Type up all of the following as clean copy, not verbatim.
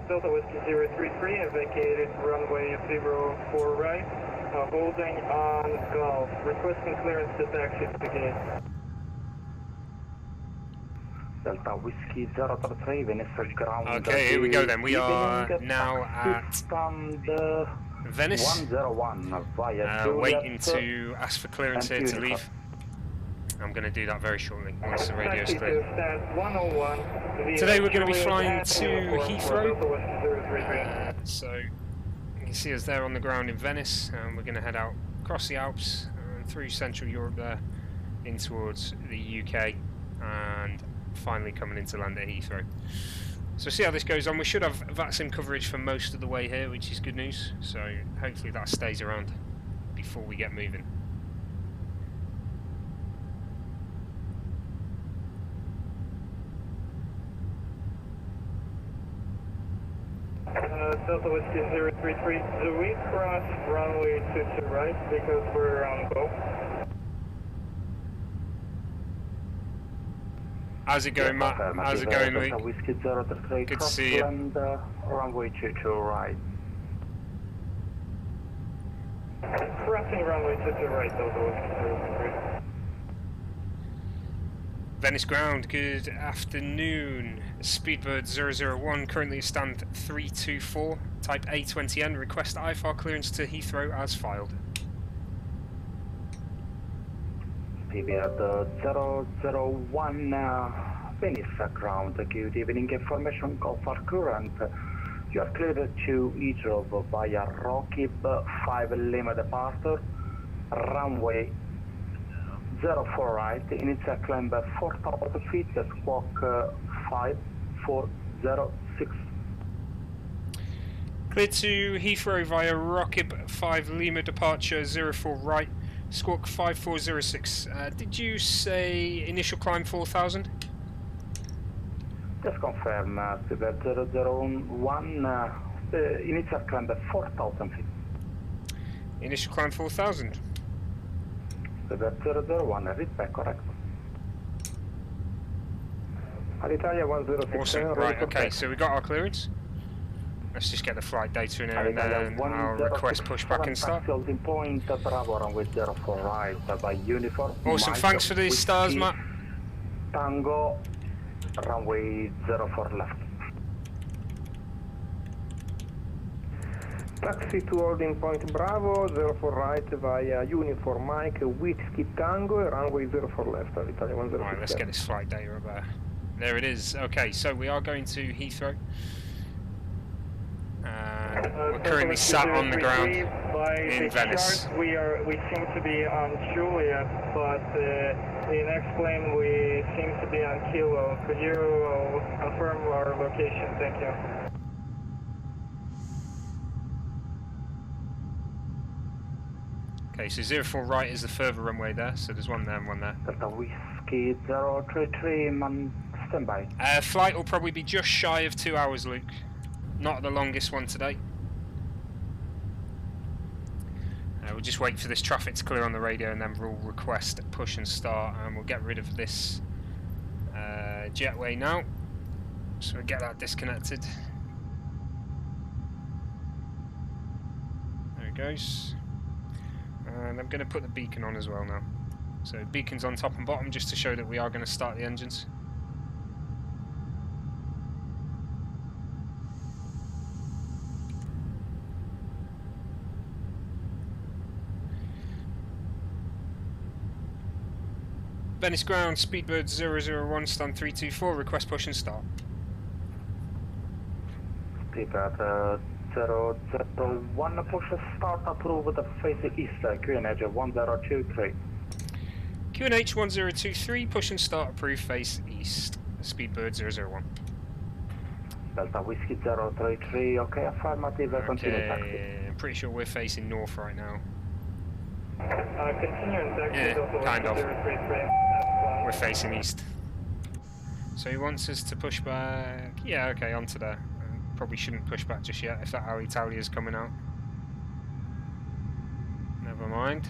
Delta Whiskey 033, vacated runway 04 right, holding on Golf, requesting clearance to taxi to the gate. Delta Whiskey 033, Venice ground. Okay, here we go then. We are now at Venice, 101 via waiting to ask for clearance here to leave. I'm going to do that very shortly once the radio is clear. Today we're going to be flying to Heathrow, so you can see us there on the ground in Venice, and we're going to head out across the Alps and through Central Europe there in towards the UK, and finally coming into land at Heathrow. So see how this goes on. We should have VATSIM coverage for most of the way here, which is good news, so hopefully that stays around before we get moving. Delta Whiskey 033, do we cross runway 22 right because we're on go? How's it going, Matt? How's it going, Luke? Whiskey 033, good to see you. Runway 22 right. Crossing runway 22 right, Delta Whiskey 033. Venice ground, good afternoon. Speedbird 001, currently stand 324, type A20N, request IFR clearance to Heathrow as filed. Speedbird 001, Venice ground, good evening, information, call for current. You are cleared to Heathrow via Rockib 5 Lima departure, runway 04 right, initial climb 4,000 feet, squawk 5406. Cleared to Heathrow via Rockib 5 Lima departure 04 right, squawk 5406. Did you say initial climb 4,000? Just confirm, Speedbird 001, initial climb 4,000 feet. Initial climb 4,000. Speedbird 001, read back correct. Alitalia 106. Awesome, right, okay, so we got our clearance. Let's just get the flight data in here and then I'll request pushback and start. Point, Bravo, runway 04 right, by uniform. Awesome, thanks for these stars, Matt. Tango, runway 04 left. Taxi to holding point Bravo, 04 right via uniform Mike, Whiskey Tango, runway 04 left, Italia 106. Alright, let's get this flight data up there. There it is. Okay, so we are going to Heathrow. We're currently sat on the ground in Venice. We seem to be on Juliet, but in X-plane we seem to be on Kilo. Could you confirm our location? Thank you. Okay, so 04 right is the further runway there, so there's one there and one there. Delta Whiskey 033, man, standby. Flight will probably be just shy of 2 hours, Luke. Not the longest one today. We'll just wait for this traffic to clear on the radio and then we'll request push and start, and we'll get rid of this jetway now. So we'll get that disconnected. There it goes. And I'm going to put the beacon on as well now. So beacon's on top and bottom just to show that we are going to start the engines. Venice ground, Speedbird 001, stand 324, request push and start. Speedbird 001, push start, approved, face east, QNH 1023. QNH 1023, push and start, approved, face east, Speedbird 001. Delta Whiskey 033, okay, affirmative, continue taxi. I'm pretty sure we're facing north right now. Continuing taxi, Yeah, kind of. 033. We're facing east. So he wants us to push back. Yeah, okay, onto there. Probably shouldn't push back just yet if that Alitalia is coming out. Never mind.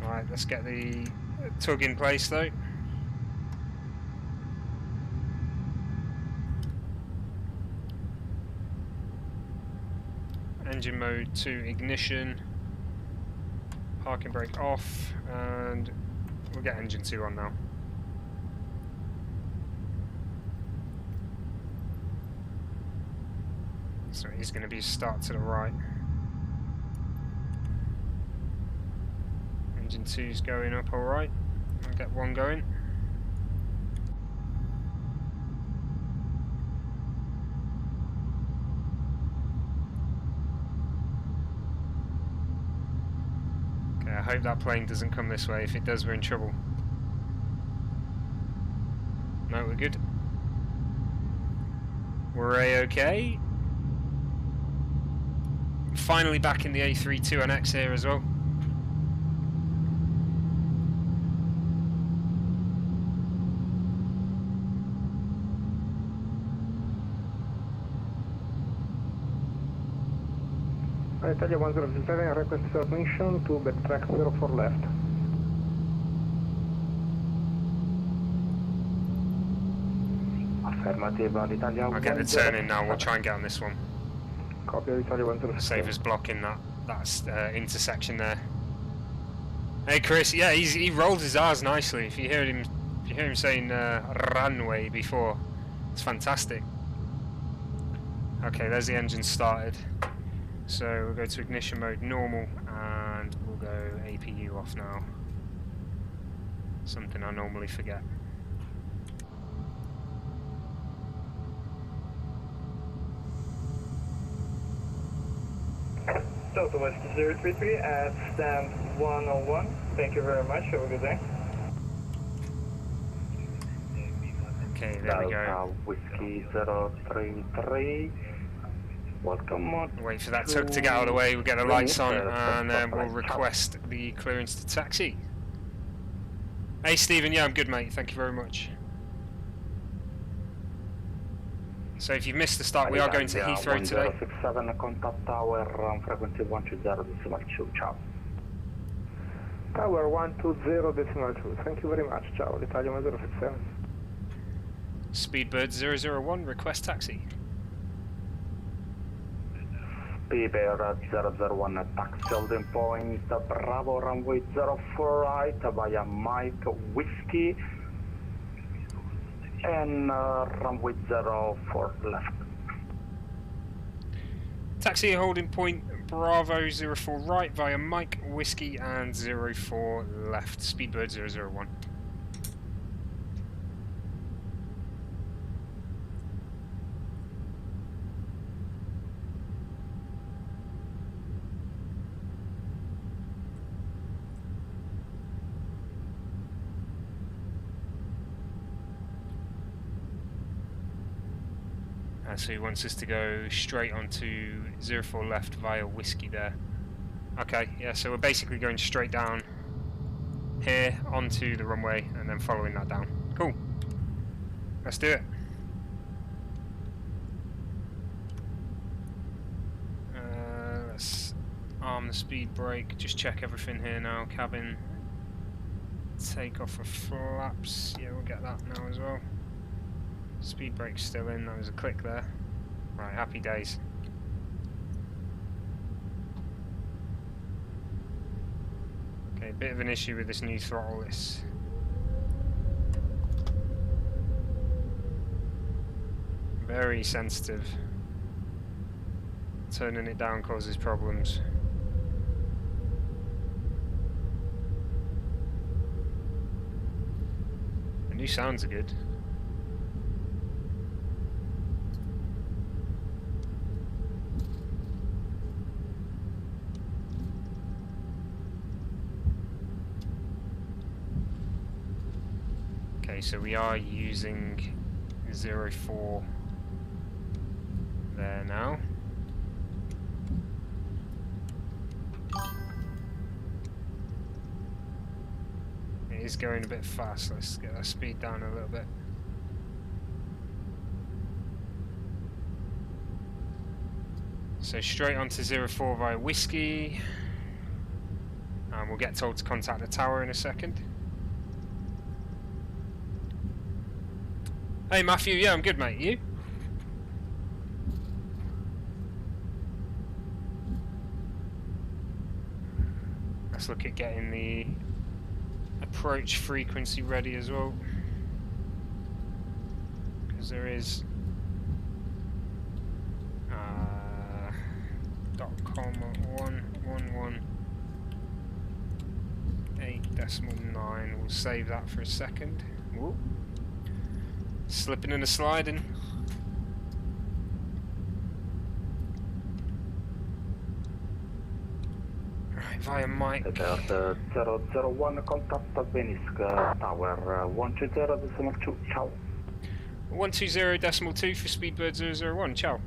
Alright, let's get the tug in place though. engine mode to ignition, parking brake off, and we'll get engine 2 on now. So he's going to be start to the right. Engine 2's going up alright. I'll get 1 going. Okay, I hope that plane doesn't come this way. If it does, we're in trouble. No, we're good. We're A-okay. Finally back in the A32NX here as well. Italia 1007, request permission to backtrack 04 left. Affirmative, Italia 1007. I'll get the turn in now, we'll try and get on this one. Copy, Italia 107. Save us blocking that intersection there. Hey Chris, yeah, he rolled his R's nicely. If you hear him saying runway before, it's fantastic. Okay, there's the engine started. So we'll go to ignition mode normal and we'll go APU off now. Something I normally forget. Delta Whiskey 033 at stand 101. Thank you very much. Have a good day. Okay, there we go. Delta Whiskey 033. Welcome on. Wait for that tug to get out of the way, we'll get the lights on and then we'll request the clearance to taxi. Hey Stephen, yeah I'm good mate, thank you very much. So if you've missed the start, we are going to Heathrow today. 1067, contact tower, frequency 120.2, ciao. Tower 120.2, thank you very much, ciao, Italia 1067. Speedbird 001, request taxi. Speedbird 001, taxi holding point, Bravo runway 04 right, via Mike Whiskey, and runway 04 left. Taxi holding point Bravo 04 right via Mike Whiskey and 04 left, Speedbird 001. So he wants us to go straight onto 04 left via Whiskey there. Okay, yeah, so we're basically going straight down here onto the runway and then following that down. Cool. Let's do it. Let's arm the speed brake, just check everything here now. Cabin, take off of flaps, yeah we'll get that now as well. Speed brake's still in, that was a click there. Right, happy days. Okay, bit of an issue with this new throttle. It's very sensitive. Turning it down causes problems. The new sounds are good. So we are using 04 there now. It is going a bit fast, let's get that speed down a little bit. So straight onto 04 via Whiskey, and we'll get told to contact the tower in a second. Hey Matthew, yeah I'm good mate, you? Let's look at getting the approach frequency ready as well, because there is .111.8.9. We'll save that for a second. Whoop. Slipping and a sliding. Right, via mic. 001 contact Venice Tower 120.2. Ciao. 120.2 for Speedbird 001. Ciao.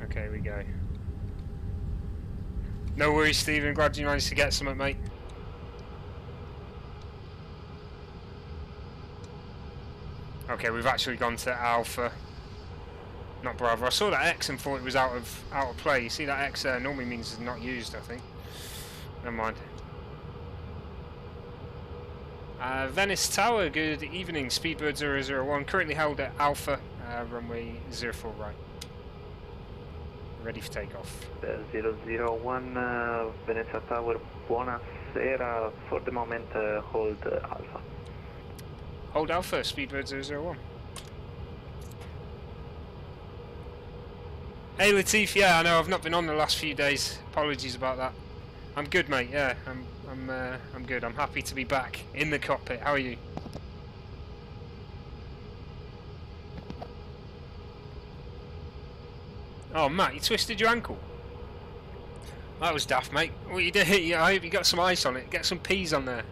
Okay, we go. No worries, Stephen. Glad you managed to get something, mate. Okay, we've actually gone to Alpha, not Bravo. I saw that X and thought it was out of play. You see that X there normally means it's not used, I think. Never mind. Venice Tower, good evening. Speedbird 001, currently held at Alpha, runway 04 right. Ready for takeoff. 001 Venezia Tower, buonasera. For the moment, hold Alpha. Hold Alpha, Speedbird 001. Hey Latif, yeah, I know I've not been on the last few days. Apologies about that. I'm good, mate. Yeah, I'm good. I'm happy to be back in the cockpit. How are you? Oh, Matt, you twisted your ankle. That was daft, mate. What you did? Yeah, I hope you got some ice on it. Get some peas on there.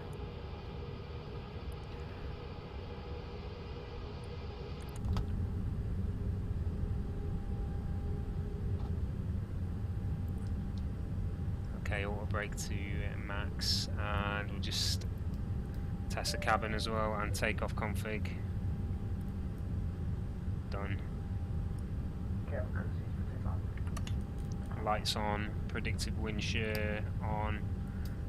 Okay, auto brake to max, and we'll just test the cabin as well and takeoff config. Done. Lights on, predicted wind shear on,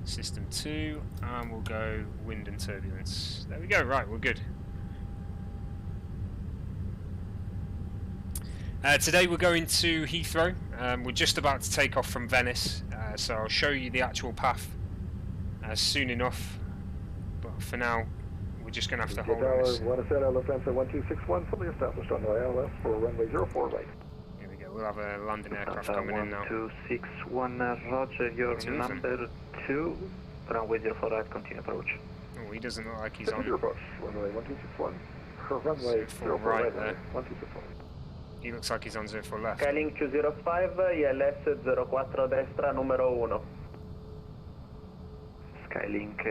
system 2, and we'll go wind and turbulence. There we go, right, we're good. Today we're going to Heathrow. We're just about to take off from Venice, so I'll show you the actual path soon enough, but for now we're just going to have to hold on this. Lufthansa 1261, fully established on ILS for runway 04 right. Here we go, we'll have a landing aircraft coming in now. 1261, Roger, your number 2, runway 04 right, continue approach. Oh, he doesn't look like he's on. Approach, runway 1261, runway 04 right there. 1261. He looks like he's on 04 left. Skylink 205, ILS 04 destra, numero 1. Skylink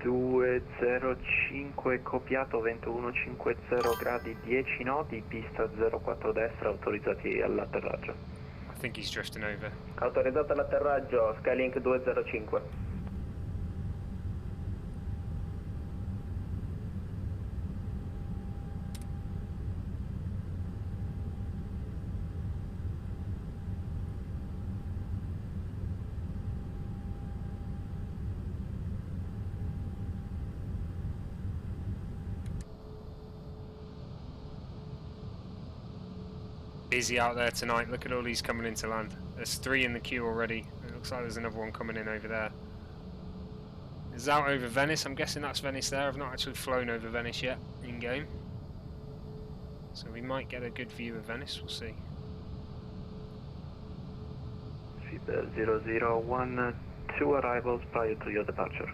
205, copiato, vento 150 gradi 10 nodi, pista 04 destra, autorizzati all'atterraggio. I think he's drifting over. Autorizzato all'atterraggio, Skylink 205. Busy out there tonight. Look at all these coming into land. There's 3 in the queue already. It looks like there's another one coming in over there. It's out over Venice. I'm guessing that's Venice there. I've not actually flown over Venice yet in game, so we might get a good view of Venice. We'll see. 001, 2 arrivals prior to your departure.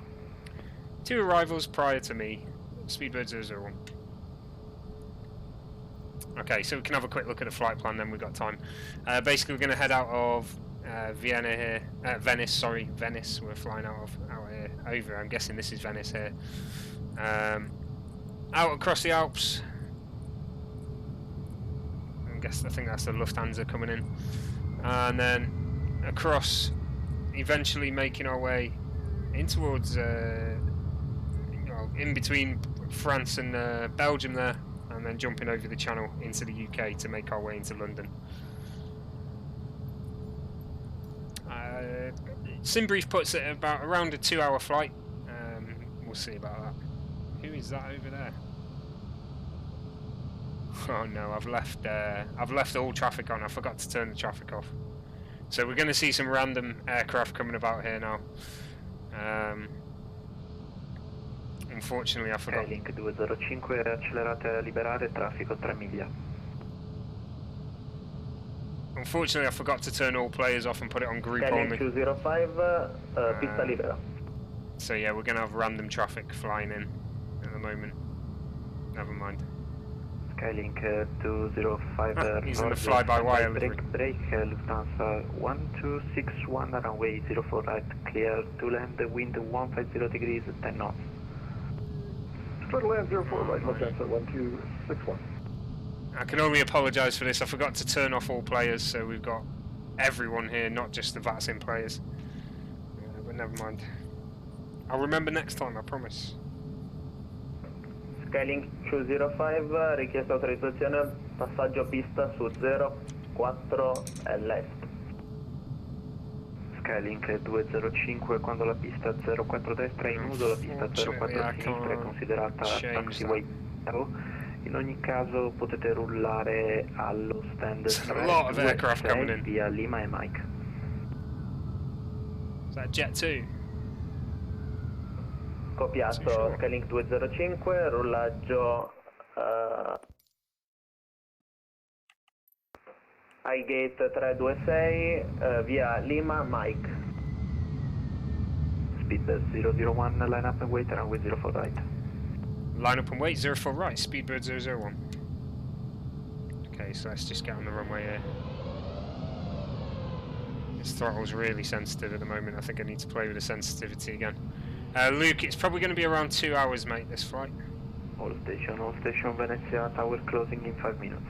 2 arrivals prior to me. Speedbird 001. Okay, so we can have a quick look at the flight plan then, we've got time. Basically we're going to head out of Vienna here, Venice, sorry, Venice, we're flying out here, over, I'm guessing this is Venice here. Out across the Alps, I think that's the Lufthansa coming in, and then across, eventually making our way in towards, in between France and Belgium there, and then jumping over the channel into the UK to make our way into London. Simbrief puts it about around a 2-hour flight. We'll see about that. Who is that over there? Oh no, I've left all traffic on. I forgot to turn the traffic off. So we're going to see some random aircraft coming about here now. Unfortunately I forgot. Link 205, accelerate a liberare, traffico 3 miglia. Unfortunately I forgot to turn all players off and put it on group only. 205, pista libera. So yeah, we're going to have random traffic flying in at the moment. Never mind. Skylink 205, he's on the fly-by-wire livery. Break, Lufthansa 1261, runway 04 right, clear to land, wind 150 degrees, 10 knots. Try to land 04 right, Lufthansa 1261. I can only apologise for this, I forgot to turn off all players, so we've got everyone here, not just the VATSIM players. But never mind. I'll remember next time, I promise. Skylink 205, richiesta autorizzazione, passaggio pista su 04 left. Skylink 205, quando la pista 04 destra è in uso, la pista 04 sinistra è considerata taxiway. In ogni caso potete rullare allo stand 326 via Lima e Mike. Is that Jet 2? Copiato, Skylink 205, rullaggio Highgate 326 via Lima, Mike. Speedbird 001, line up and wait, runway 04 right. Line up and wait, 04 right, Speedbird 001. Okay, so let's just get on the runway here. This throttle's really sensitive at the moment, I think I need to play with the sensitivity again. Luke, it's probably going to be around 2 hours, mate, this flight. All station, Venezia tower closing in 5 minutes.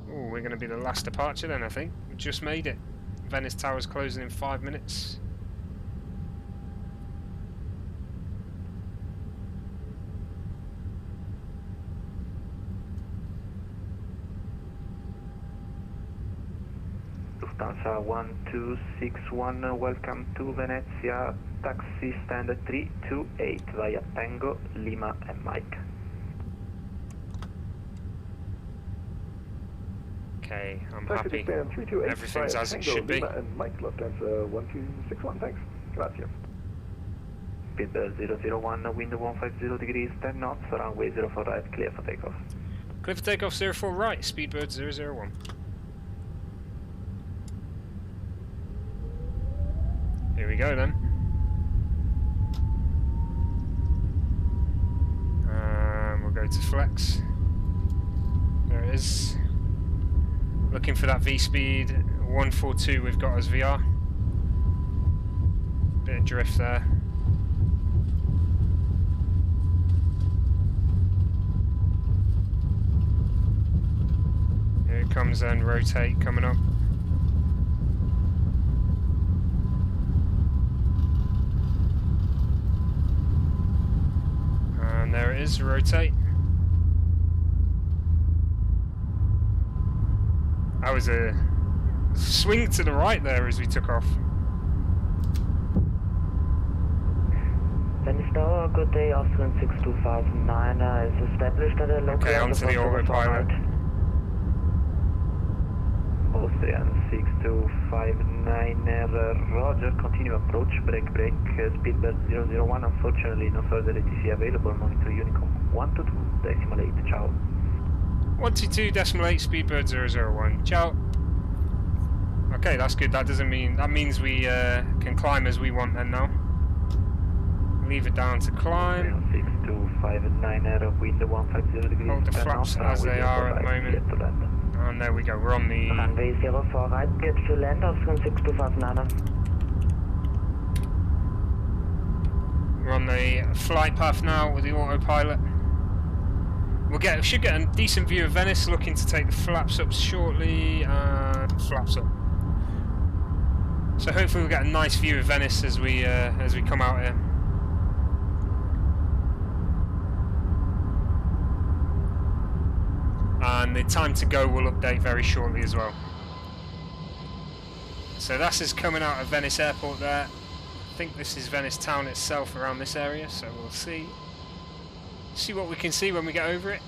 Oh, we're going to be the last departure then, I think. We just made it. Venice tower's closing in 5 minutes. Lufthansa 1261, welcome to Venezia, taxi stand 328 via Tango, Lima and Mike. Okay, I'm Taxi happy. stand 328 Everything's via as it Tango, should be. Lima and Mike, Lufthansa 1261, thanks. Grazie. Speedbird 001, wind 150 degrees, 10 knots, runway 04 right, clear for takeoff. Clear for takeoff 04 right, Speedbird 001. Here we go then. We'll go to flex. There it is. Looking for that V-speed 142 we've got as VR. Bit of drift there. Here it comes then, rotate coming up. And there it is, rotate. That was a swing to the right there as we took off. Venice Tower, good day, Austrian 6259 is established at a local... Okay, onto the autopilot. Austrian 6259, Roger, continue approach, break, Speedbird 001, unfortunately no further ATC available, monitor Unicom 122.8, ciao. 122.8, Speedbird 001, ciao. Okay, that's good, that means we can climb as we want then now. Leave it down to climb. 6259, wind 150 degrees. Hold the flaps as they are at the moment. And there we go, we're on the... Runway 04 right, get to land, Austrian 6259. We're on the flight path now with the autopilot. Should get a decent view of Venice, looking to take the flaps up shortly, and flaps up. So hopefully we'll get a nice view of Venice as we come out here. And the time to go will update very shortly as well. So that's us coming out of Venice Airport there. I think this is Venice town itself around this area, so we'll see what we can see when we get over it.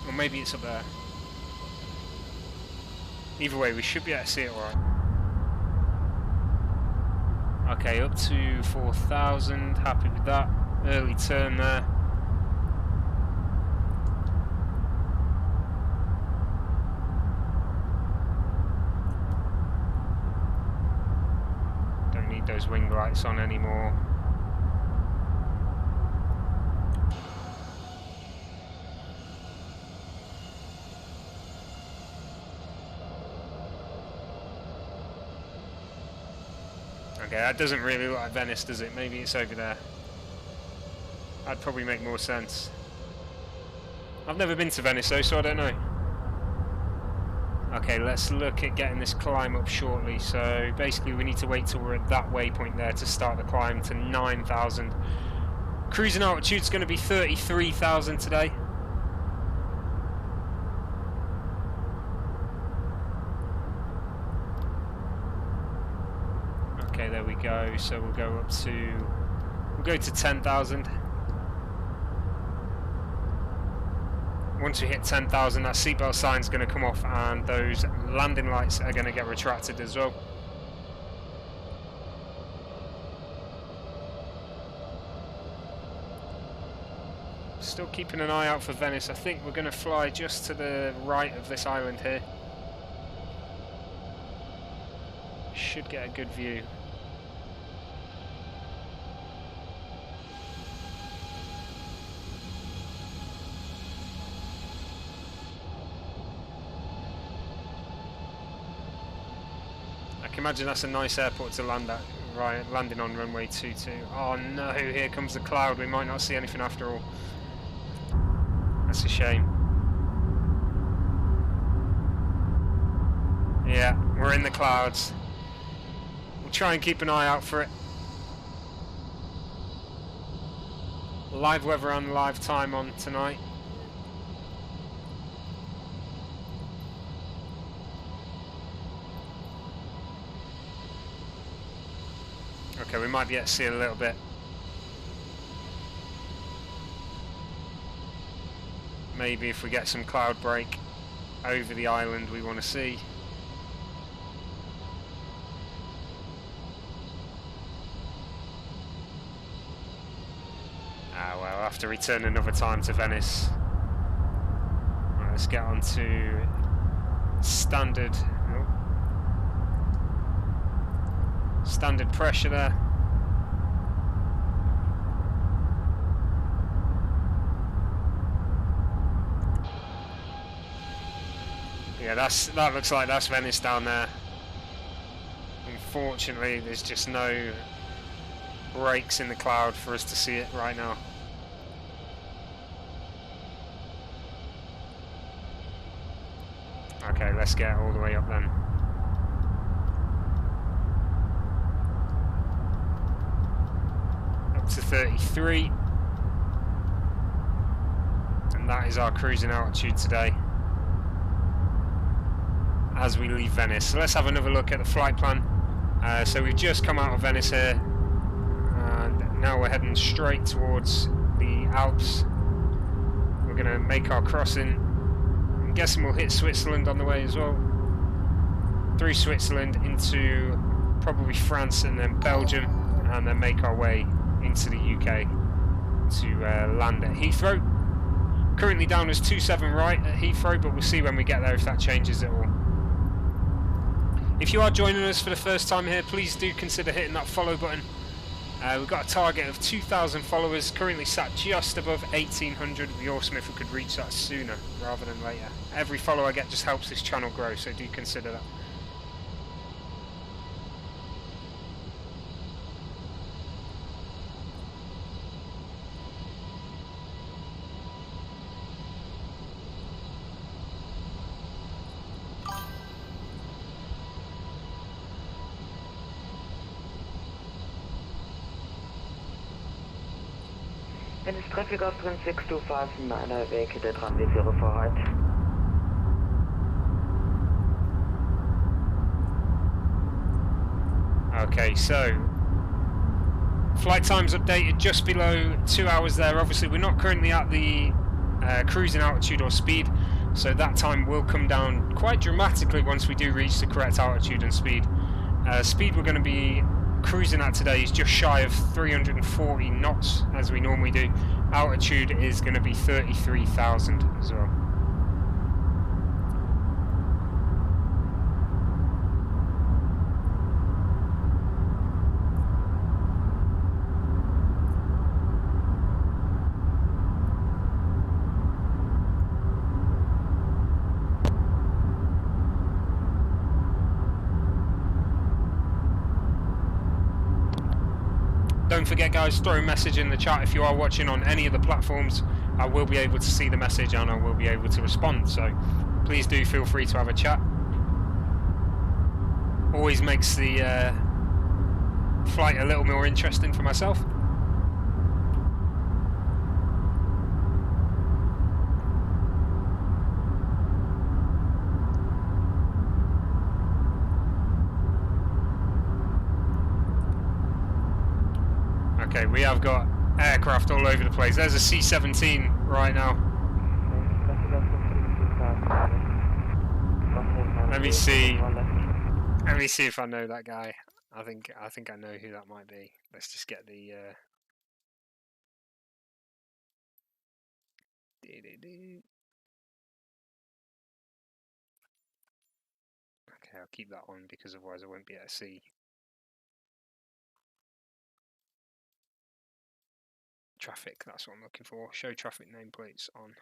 Or maybe it's up there. Either way, we should be able to see it alright. Okay, up to 4,000, happy with that. Early turn there. Don't need those wing lights on anymore. Okay, that doesn't really look like Venice, does it? Maybe it's over there. That'd probably make more sense. I've never been to Venice though, so I don't know. Okay, let's look at getting this climb up shortly. So basically we need to wait till we're at that waypoint there to start the climb to 9,000. Cruising altitude's going to be 33,000 today. Okay, there we go. So we'll go up to, we'll go to 10,000. Once we hit 10,000, that seatbelt sign's going to come off, and those landing lights are going to get retracted as well. Still keeping an eye out for Venice. I think we're going to fly just to the right of this island here. Should get a good view. Imagine that's a nice airport to land at, right, landing on runway 22. Oh no, here comes the cloud. We might not see anything after all. That's a shame. Yeah, we're in the clouds. We'll try and keep an eye out for it. Live weather and live time on tonight. Okay, we might be able to see a little bit. Maybe if we get some cloud break over the island we want to see. Ah well, I'll have to return another time to Venice. Right, let's get on to standard. Standard pressure there. Yeah, that looks like that's Venice down there. Unfortunately, there's just no breaks in the cloud for us to see it right now. Okay, let's get all the way up then. To 33, and that is our cruising altitude today as we leave Venice. So let's have another look at the flight plan. So we've just come out of Venice here, and now we're heading straight towards the Alps. We're going to make our crossing. I'm guessing we'll hit Switzerland on the way as well, through Switzerland into probably France and then Belgium, and then make our way into the UK to land at Heathrow. Currently down as 27 right at Heathrow, but we'll see when we get there if that changes at all. If you are joining us for the first time here, please do consider hitting that follow button. We've got a target of 2,000 followers, currently sat just above 1,800. It would be awesome if we could reach that sooner rather than later. Every follow I get just helps this channel grow, so do consider that. Venice traffic off trim 6259, vacated runway 04 right. Okay, so flight time's updated just below 2 hours there. Obviously we're not currently at the cruising altitude or speed, So that time will come down quite dramatically once we do reach the correct altitude and speed. Speed we're going to be cruising at today is just shy of 340 knots, as we normally do. Altitude is going to be 33,000 as well. Don't forget, guys, throw a message in the chat if you are watching on any of the platforms. I will be able to see the message and I will be able to respond, so please do feel free to have a chat. Always makes the flight a little more interesting for myself. Okay, we have got aircraft all over the place. There's a C-17 right now. Let me see. Let me see if I know that guy. I think I know who that might be. Let's just get the. Okay, I'll keep that on because otherwise I won't be able to see. Traffic, that's what I'm looking for. Show traffic nameplates on.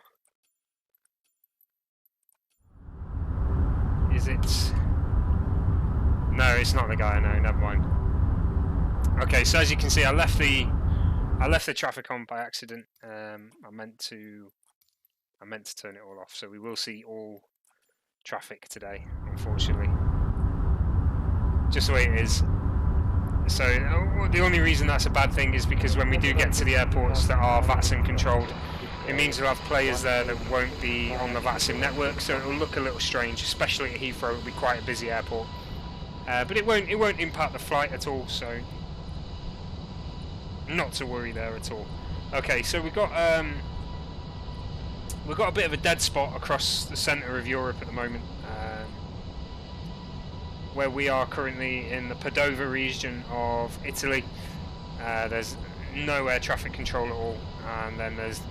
Is it? No, it's not the guy I know, never mind. Okay, so as you can see, I left the traffic on by accident. I meant to turn it all off, so we will see all traffic today, unfortunately. Just the way it is. So the only reason that's a bad thing is because when we do get to the airports that are VATSIM controlled, it means we'll have players there that won't be on the VATSIM network, so it will look a little strange, especially at Heathrow. It'll be quite a busy airport, but it won't impact the flight at all, so not to worry there at all. Okay, so we've got a bit of a dead spot across the centre of Europe at the moment. Where we are currently in the Padova region of Italy, there's no air traffic control at all, and then there's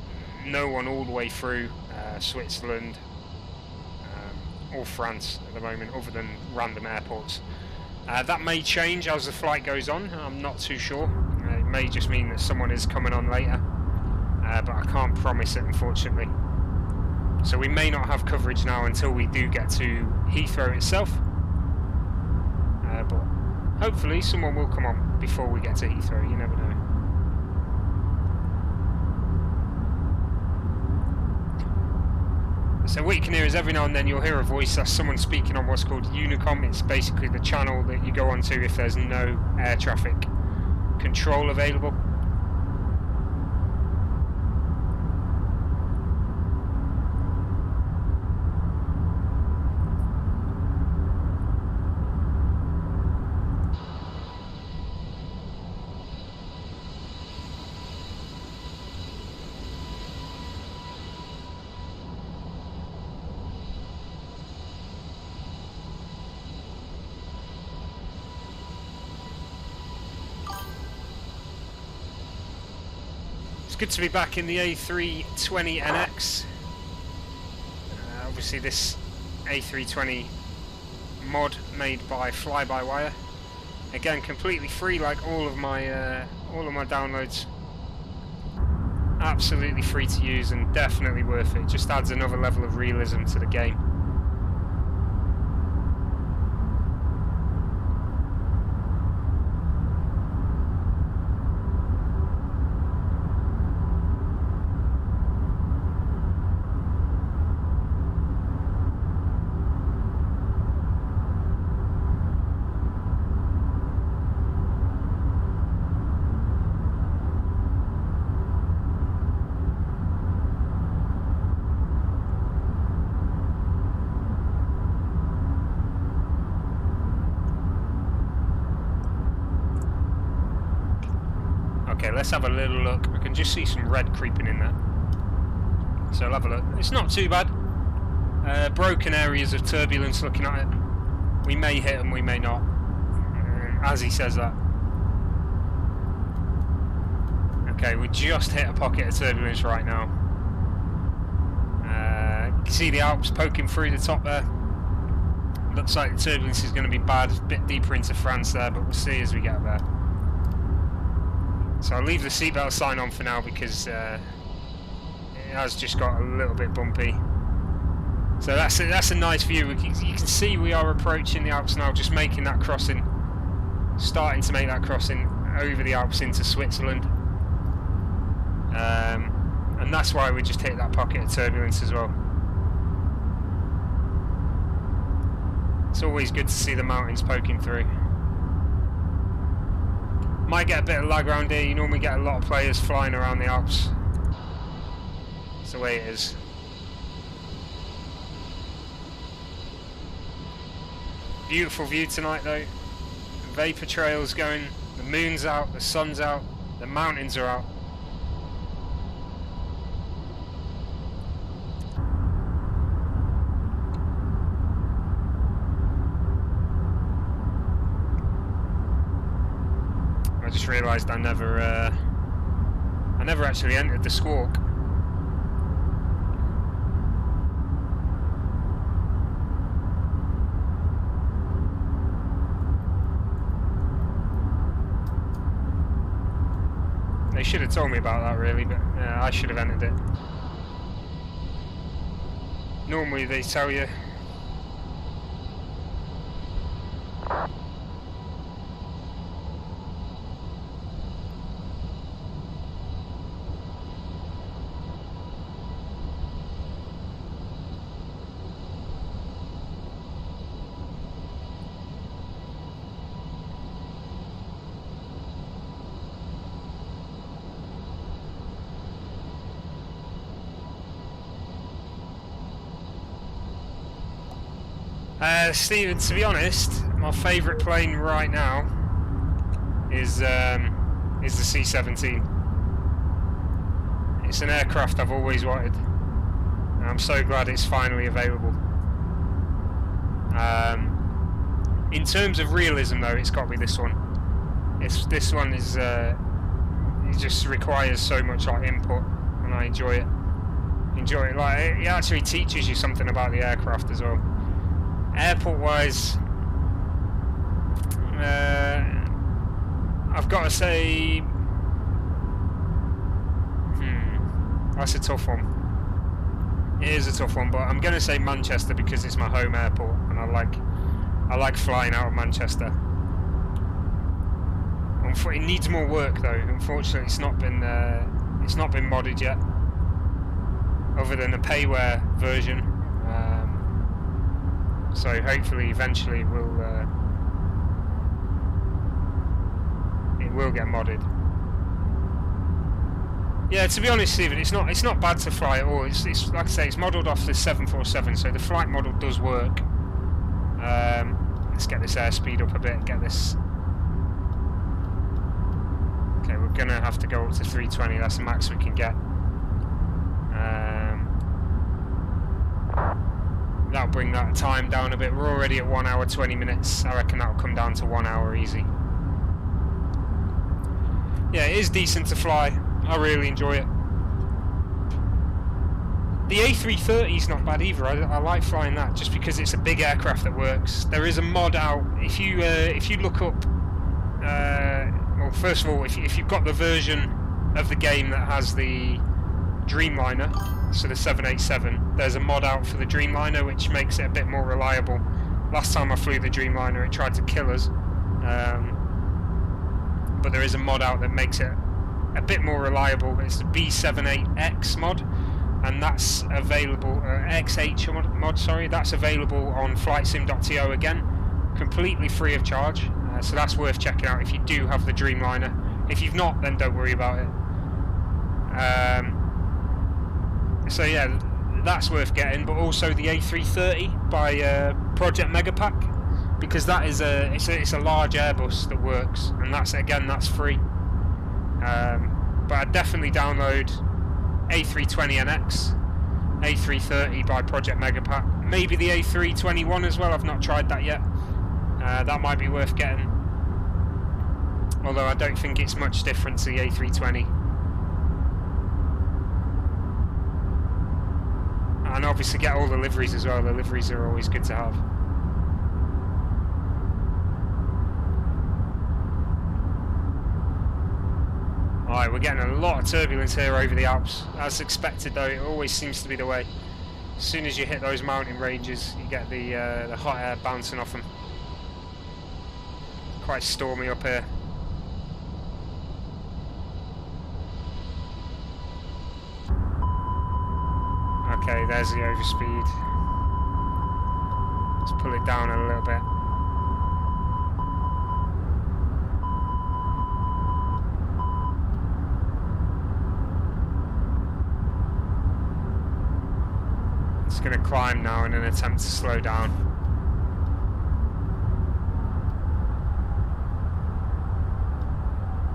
no one all the way through Switzerland or France at the moment, other than random airports. That may change as the flight goes on, I'm not too sure. It may just mean that someone is coming on later, but I can't promise it, unfortunately. So we may not have coverage now until we do get to Heathrow itself. But hopefully someone will come on before we get to Heathrow, you never know. So what you can hear is every now and then you'll hear a voice, that's someone speaking on what's called Unicom. It's basically the channel that you go onto if there's no air traffic control available. It's good to be back in the A32NX. Obviously this A320 mod made by Fly-by-Wire. Again, completely free, like all of my downloads. Absolutely free to use and definitely worth it. Just adds another level of realism to the game. Okay, let's have a little look. We can just see some red creeping in there. So I'll have a look. It's not too bad. Broken areas of turbulence looking at it. We may hit them, we may not. As he says that. Okay, we just hit a pocket of turbulence right now. You can see the Alps poking through the top there. Looks like the turbulence is going to be bad, a bit deeper into France there, but we'll see as we get there. So I'll leave the seatbelt sign on for now because it has just got a little bit bumpy. So that's a nice view. You can see we are approaching the Alps now, just making that crossing, starting to make that crossing over the Alps into Switzerland. And that's why we just hit that pocket of turbulence as well. It's always good to see the mountains poking through. Might get a bit of lag around here. You normally get a lot of players flying around the Alps. That's the way it is. Beautiful view tonight though. Vapor trails going, the moon's out, the sun's out, the mountains are out. I just realised I never actually entered the squawk. They should have told me about that really, but I should have entered it. Normally they tell you. Stephen, to be honest, my favourite plane right now is the C-17. It's an aircraft I've always wanted, and I'm so glad it's finally available. In terms of realism, though, it's got to be this one. This one is it just requires so much like input, and I enjoy it. Like it actually teaches you something about the aircraft as well. Airport wise, I've got to say, that's a tough one. It is a tough one, but I'm going to say Manchester because it's my home airport, and I like flying out of Manchester. It needs more work though. Unfortunately, it's not been modded yet, other than a payware version. So hopefully, eventually, it will get modded. Yeah, to be honest, Stephen, it's not bad to fly at all. It's like I say, it's modelled off the 747, so the flight model does work. Let's get this airspeed up a bit. Get this. Okay, we're gonna have to go up to 320. That's the max we can get. That'll bring that time down a bit. We're already at 1 hour 20 minutes. I reckon that'll come down to 1 hour easy. Yeah, it is decent to fly. I really enjoy it. The A330 is not bad either. I like flying that just because it's a big aircraft that works. There is a mod out. If you look up, well, first of all, if you've got the version of the game that has the Dreamliner, so the 787, there's a mod out for the Dreamliner which makes it a bit more reliable. Last time I flew the Dreamliner it tried to kill us, but there is a mod out that makes it a bit more reliable. It's the B78X mod, and that's available, XH mod, sorry, that's available on flightsim.to again, completely free of charge, so that's worth checking out if you do have the Dreamliner. If you've not, then don't worry about it. So yeah, that's worth getting, but also the A330 by Project Megapack, because that is it's a large Airbus that works, and that's free. But I'd definitely download A320NX A330 by Project Megapack. Maybe the A321 as well, I've not tried that yet. That might be worth getting. Although I don't think it's much different to the A320. And obviously get all the liveries as well, the liveries are always good to have. Alright, we're getting a lot of turbulence here over the Alps. As expected though, it always seems to be the way. As soon as you hit those mountain ranges, you get the hot air bouncing off them. Quite stormy up here. Okay, there's the overspeed. Let's pull it down a little bit. It's going to climb now in an attempt to slow down.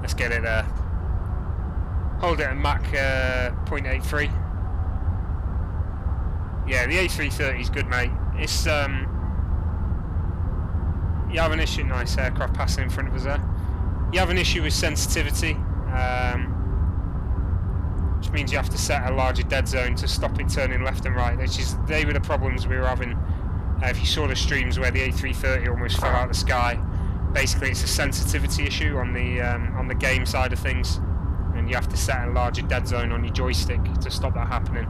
Let's get it there. Hold it at Mach 0.83. Yeah, the A330 is good, mate. It's you have an issue. Nice aircraft passing in front of us there. You have an issue with sensitivity, which means you have to set a larger dead zone to stop it turning left and right. They were the problems we were having. If you saw the streams where the A330 almost fell out of the sky, basically it's a sensitivity issue on the game side of things, and you have to set a larger dead zone on your joystick to stop that happening.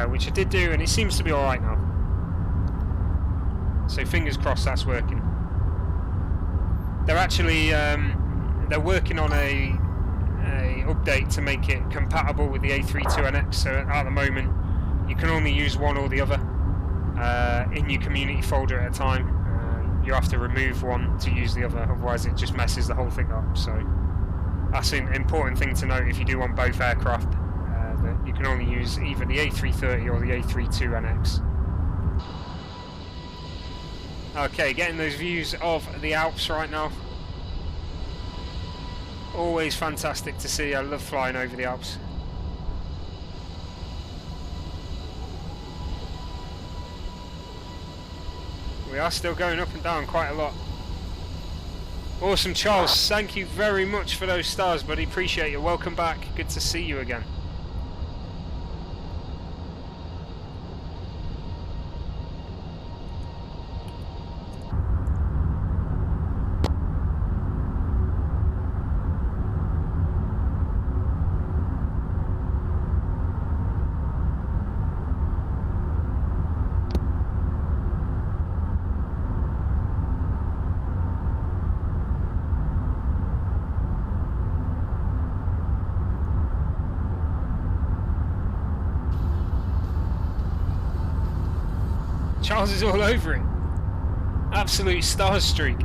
Which I did do, and it seems to be alright now. So fingers crossed that's working. They're actually they're working on a update to make it compatible with the A32NX. So at the moment, you can only use one or the other in your community folder at a time. You have to remove one to use the other, otherwise it just messes the whole thing up. So that's an important thing to note if you do want both aircraft. That you can only use either the A330 or the A32NX. Okay, getting those views of the Alps right now. Always fantastic to see. I love flying over the Alps. We are still going up and down quite a lot. Awesome, Charles. Thank you very much for those stars, buddy. Appreciate you. Welcome back. Good to see you again. Charles is all over it. Absolute star streak.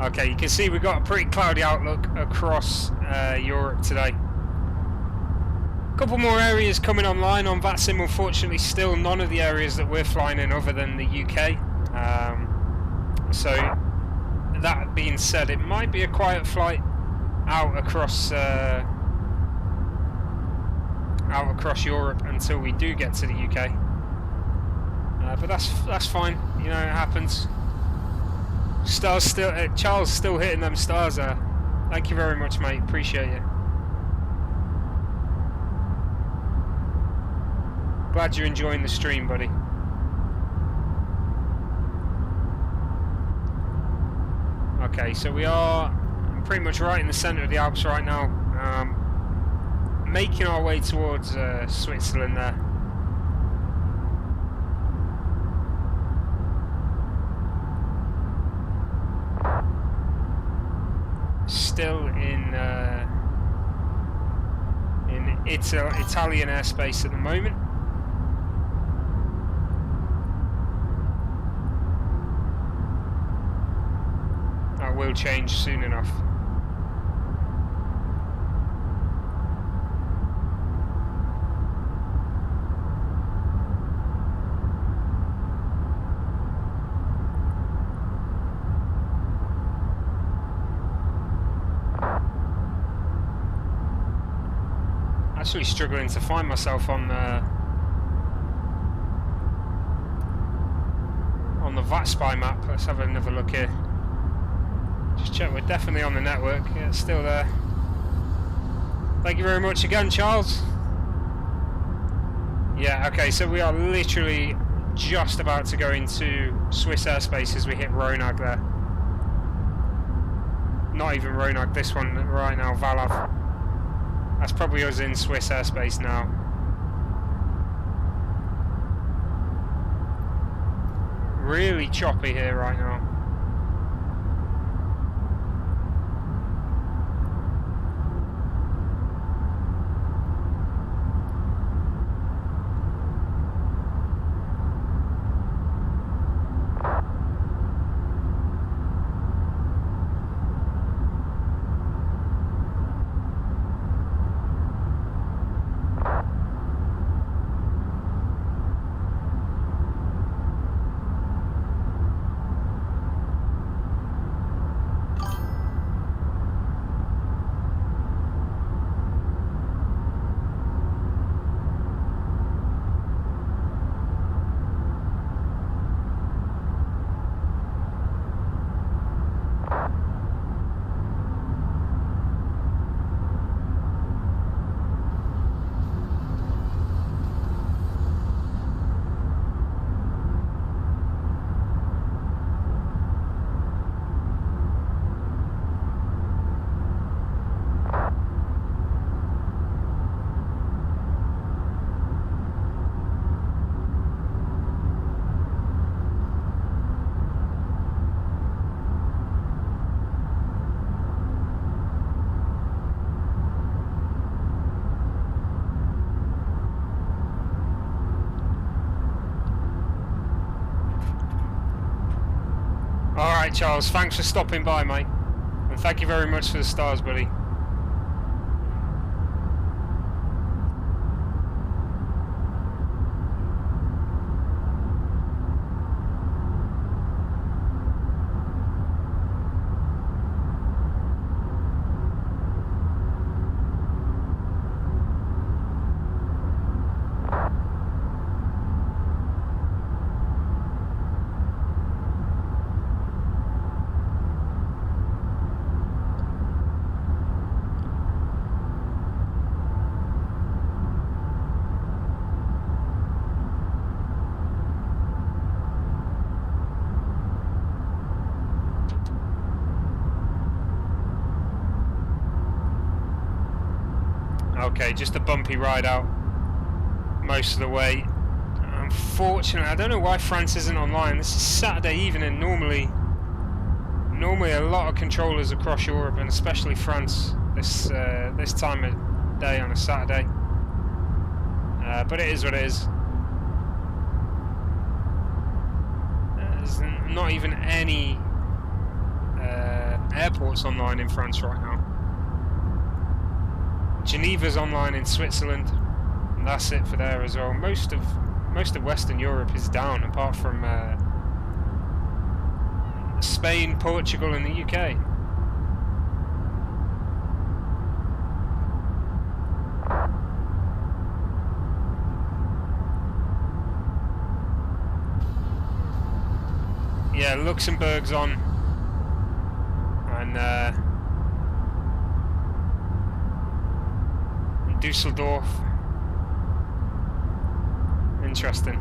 Okay, you can see we've got a pretty cloudy outlook across Europe today. A couple more areas coming online on VATSIM. Unfortunately, still none of the areas that we're flying in other than the UK. So that being said, it might be a quiet flight out across Europe until we do get to the UK, but that's fine. You know, it happens. Stars still, Charles still hitting them stars there. Thank you very much, mate. Appreciate you. Glad you're enjoying the stream, buddy. Okay, so we are pretty much right in the centre of the Alps right now, making our way towards Switzerland there. Still in Italian airspace at the moment. That will change soon enough. actually struggling to find myself on the VATSIM map. Let's have another look here. Just check, we're definitely on the network. Yeah, it's still there. Thank you very much again, Charles. Yeah, okay, so we are literally just about to go into Swiss airspace as we hit Ronag there. Not even Ronag, this one right now, Valav. That's probably us in Swiss airspace now. Really choppy here right now. Alright, Charles, thanks for stopping by, mate. And thank you very much for the stars, buddy. Okay, just a bumpy ride out most of the way. Unfortunately, I don't know why France isn't online. This is Saturday evening. Normally a lot of controllers across Europe, and especially France, this time of day on a Saturday. But it is what it is. There's not even any airports online in France right now. Geneva's online in Switzerland, and that's it for there as well. Most of Western Europe is down, apart from Spain, Portugal, and the UK. Yeah, Luxembourg's on, and Dusseldorf. Interesting.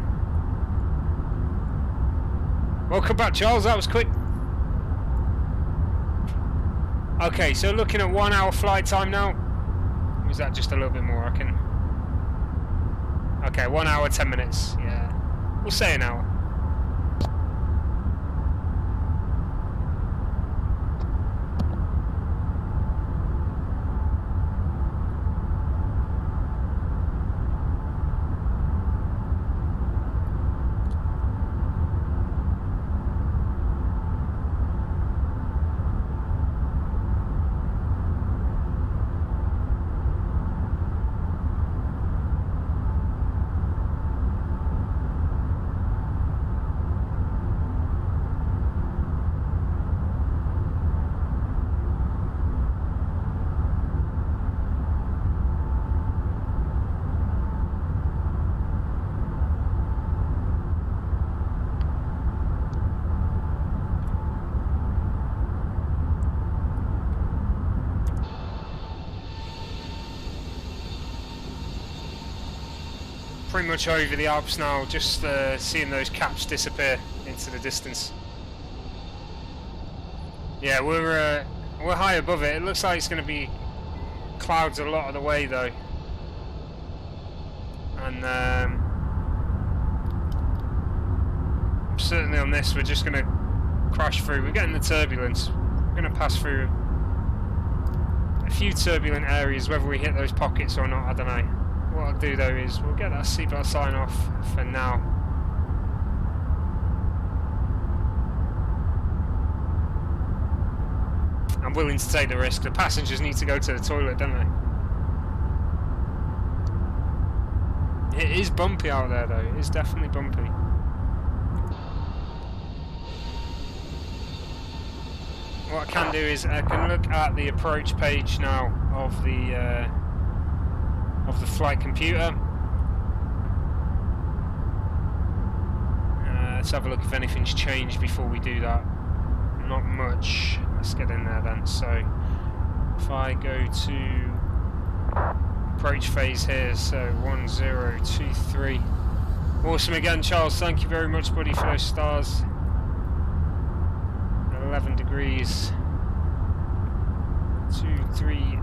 Welcome back, Charles. That was quick. Okay, so looking at 1 hour flight time now. Was that just a little bit more? I can. Okay, 1 hour 10 minutes. Yeah, we'll say an hour. pretty much over the Alps now, just seeing those caps disappear into the distance. Yeah, we're high above it. It looks like it's going to be clouds a lot of the way though, and certainly on this we're just going to crash through. We're getting the turbulence. We're going to pass through a few turbulent areas. Whether we hit those pockets or not, I don't know. What I'll do though is we'll get that seatbelt sign off for now. I'm willing to take the risk. The passengers need to go to the toilet, don't they? It is bumpy out there though. It is definitely bumpy. What I can do is I can look at the approach page now of the flight computer. Let's have a look if anything's changed before we do that. Not much. Let's get in there then. So if I go to approach phase here, so 1023. Awesome again, Charles. Thank you very much, buddy, for those stars. 11 degrees. 230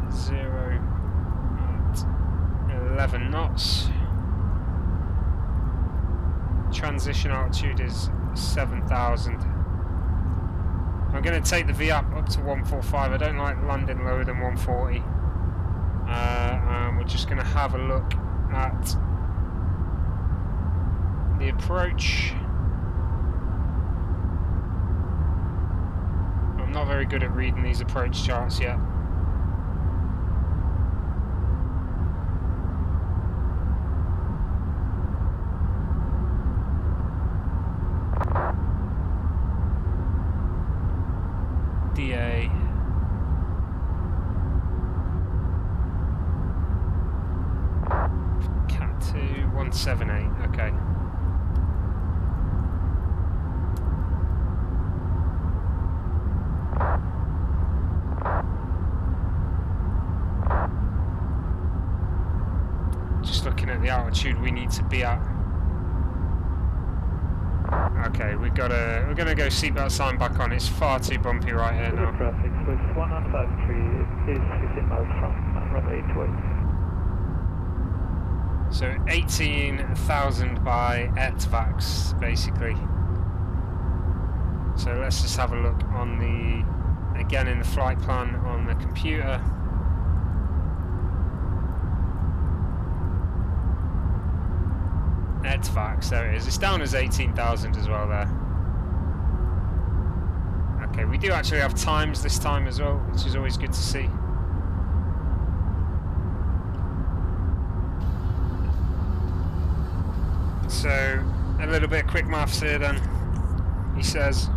at 11 knots. Transition altitude is 7,000. I'm going to take the VAP up to 145. I don't like landing lower than 140. And we're just going to have a look at the approach. I'm not very good at reading these approach charts yet. DA Cat 2 178. Okay. Just looking at the altitude we need to be at. Okay, we're gonna go seatbelt sign back on. It's far too bumpy right here now. Traffic with 1953 is 15 miles from runway 28. So 18,000 by ETVAX basically. So let's just have a look on the, again in the flight plan on the computer. ETVAX, there it is. It's down as 18,000 as well there. Okay, we do actually have times this time as well, which is always good to see. So, a little bit of quick maths here then. He says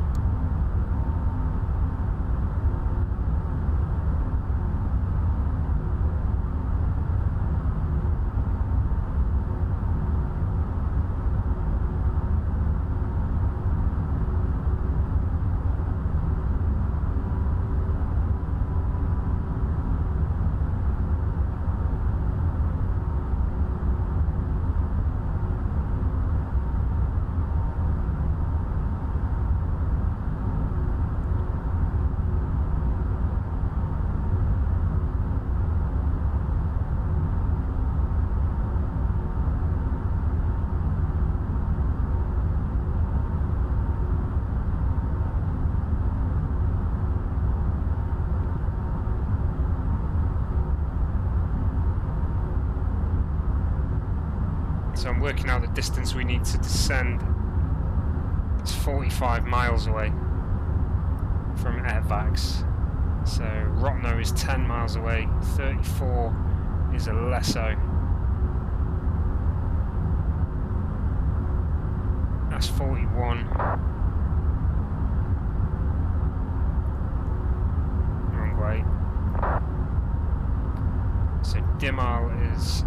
so I'm working out the distance we need to descend. It's 45 miles away from ETVAX. So Rotno is 10 miles away, 34 is Alesso. That's 41. Wrong way. So Dimal is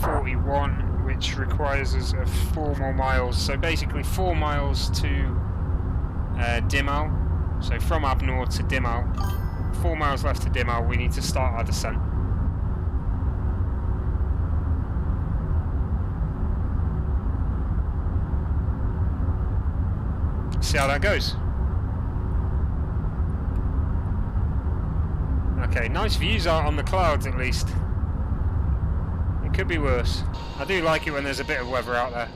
41, which requires us 4 more miles. So basically 4 miles to Dimal. So from Abnor to Dimal, 4 miles left to Dimal, we need to start our descent. see how that goes. Okay, nice views out on the clouds at least. It could be worse. I do like it when there's a bit of weather out there.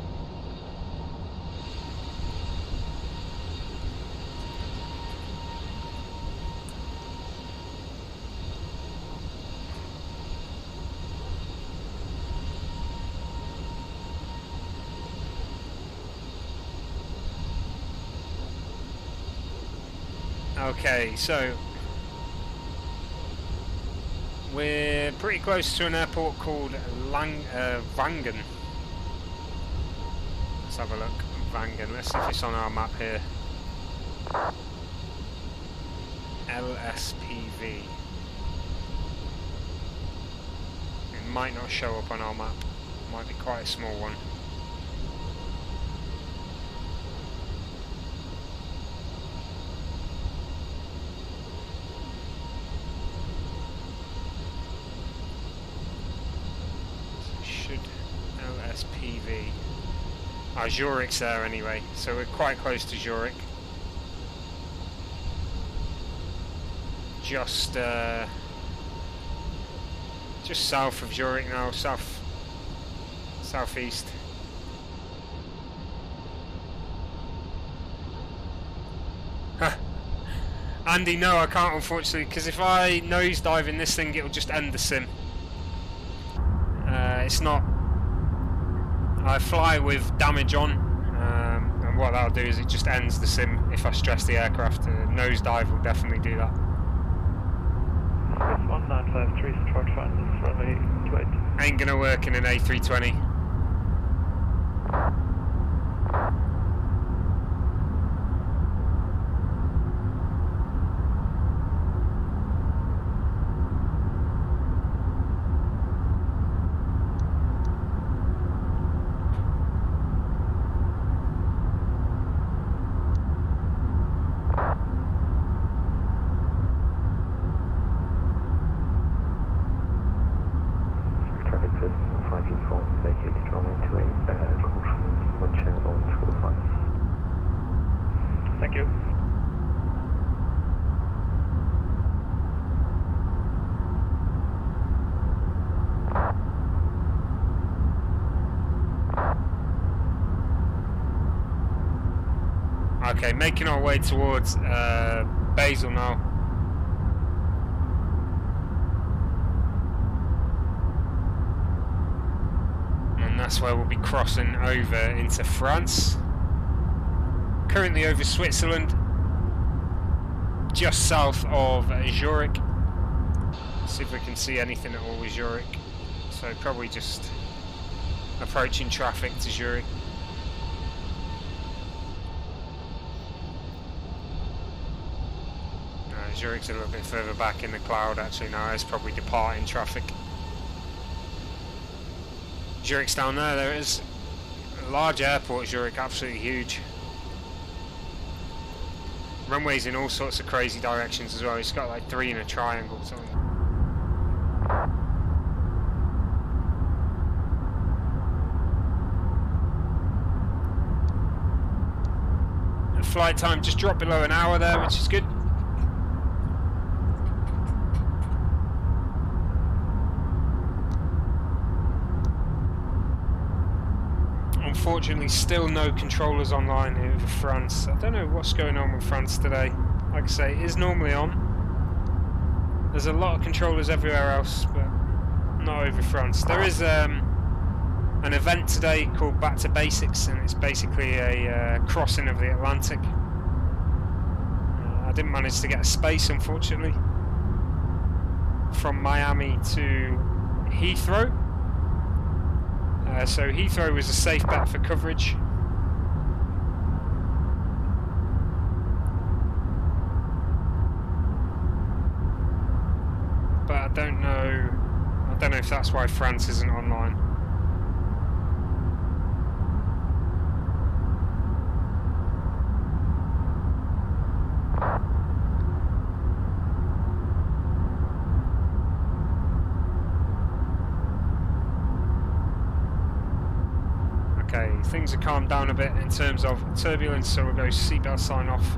Okay, so we're pretty close to an airport called Vangen. Let's have a look. Vangen. Let's see if it's on our map here. LSPV. It might not show up on our map. It might be quite a small one. LSPV. Oh, Zurich's there anyway, so we're quite close to Zurich. Just south of Zurich now, southeast. Andy, no, I can't unfortunately, because if I nosedive in this thing, it'll just end the sim. It's not. I fly with damage on, and what that'll do is it just ends the sim if I stress the aircraft. Nosedive will definitely do that. 1953 short Francis, runway 28. Ain't gonna work in an A320. Thank you. Okay, making our way towards Basel now. And that's where we'll be crossing over into France. Currently over Switzerland, just south of Zurich. See if we can see anything at all with Zurich. So probably just approaching traffic to Zurich. Zurich's a little bit further back in the cloud actually now, it's probably departing traffic. Zurich's down there, there it is. A large airport, Zurich, absolutely huge. Runways in all sorts of crazy directions as well, it's got like 3 in a triangle or something. The flight time just dropped below an hour there, which is good. Unfortunately, still no controllers online here for France. I don't know what's going on with France today. Like I say, it is normally on. There's a lot of controllers everywhere else, but not over France. There is an event today called Back to Basics, and it's basically a crossing of the Atlantic. I didn't manage to get a space, unfortunately, from Miami to Heathrow. So Heathrow was a safe bet for coverage. But I don't know if that's why France isn't online. Okay, things have calmed down a bit in terms of turbulence, so we'll go seatbelt sign off.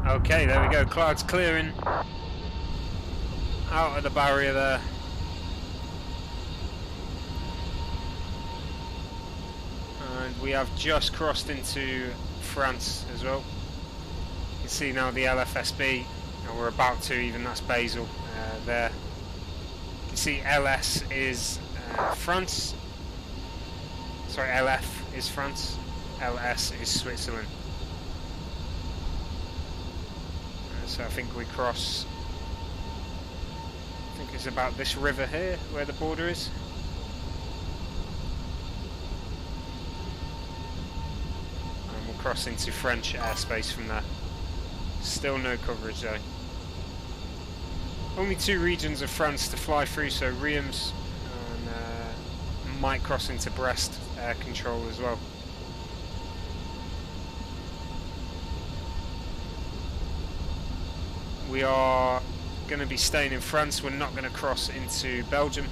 Okay, there we go, clouds clearing out of the barrier there. And we have just crossed into France as well. You can see now the LFSB, and we're about to, even that's Basel there. You can see LS is France, sorry, LF is France, LS is Switzerland. So I think we cross, I think it's about this river here where the border is. And we'll cross into French airspace from there. Still no coverage though. Only 2 regions of France to fly through, so Reims and might cross into Brest air control as well. We are going to be staying in France, we're not going to cross into Belgium.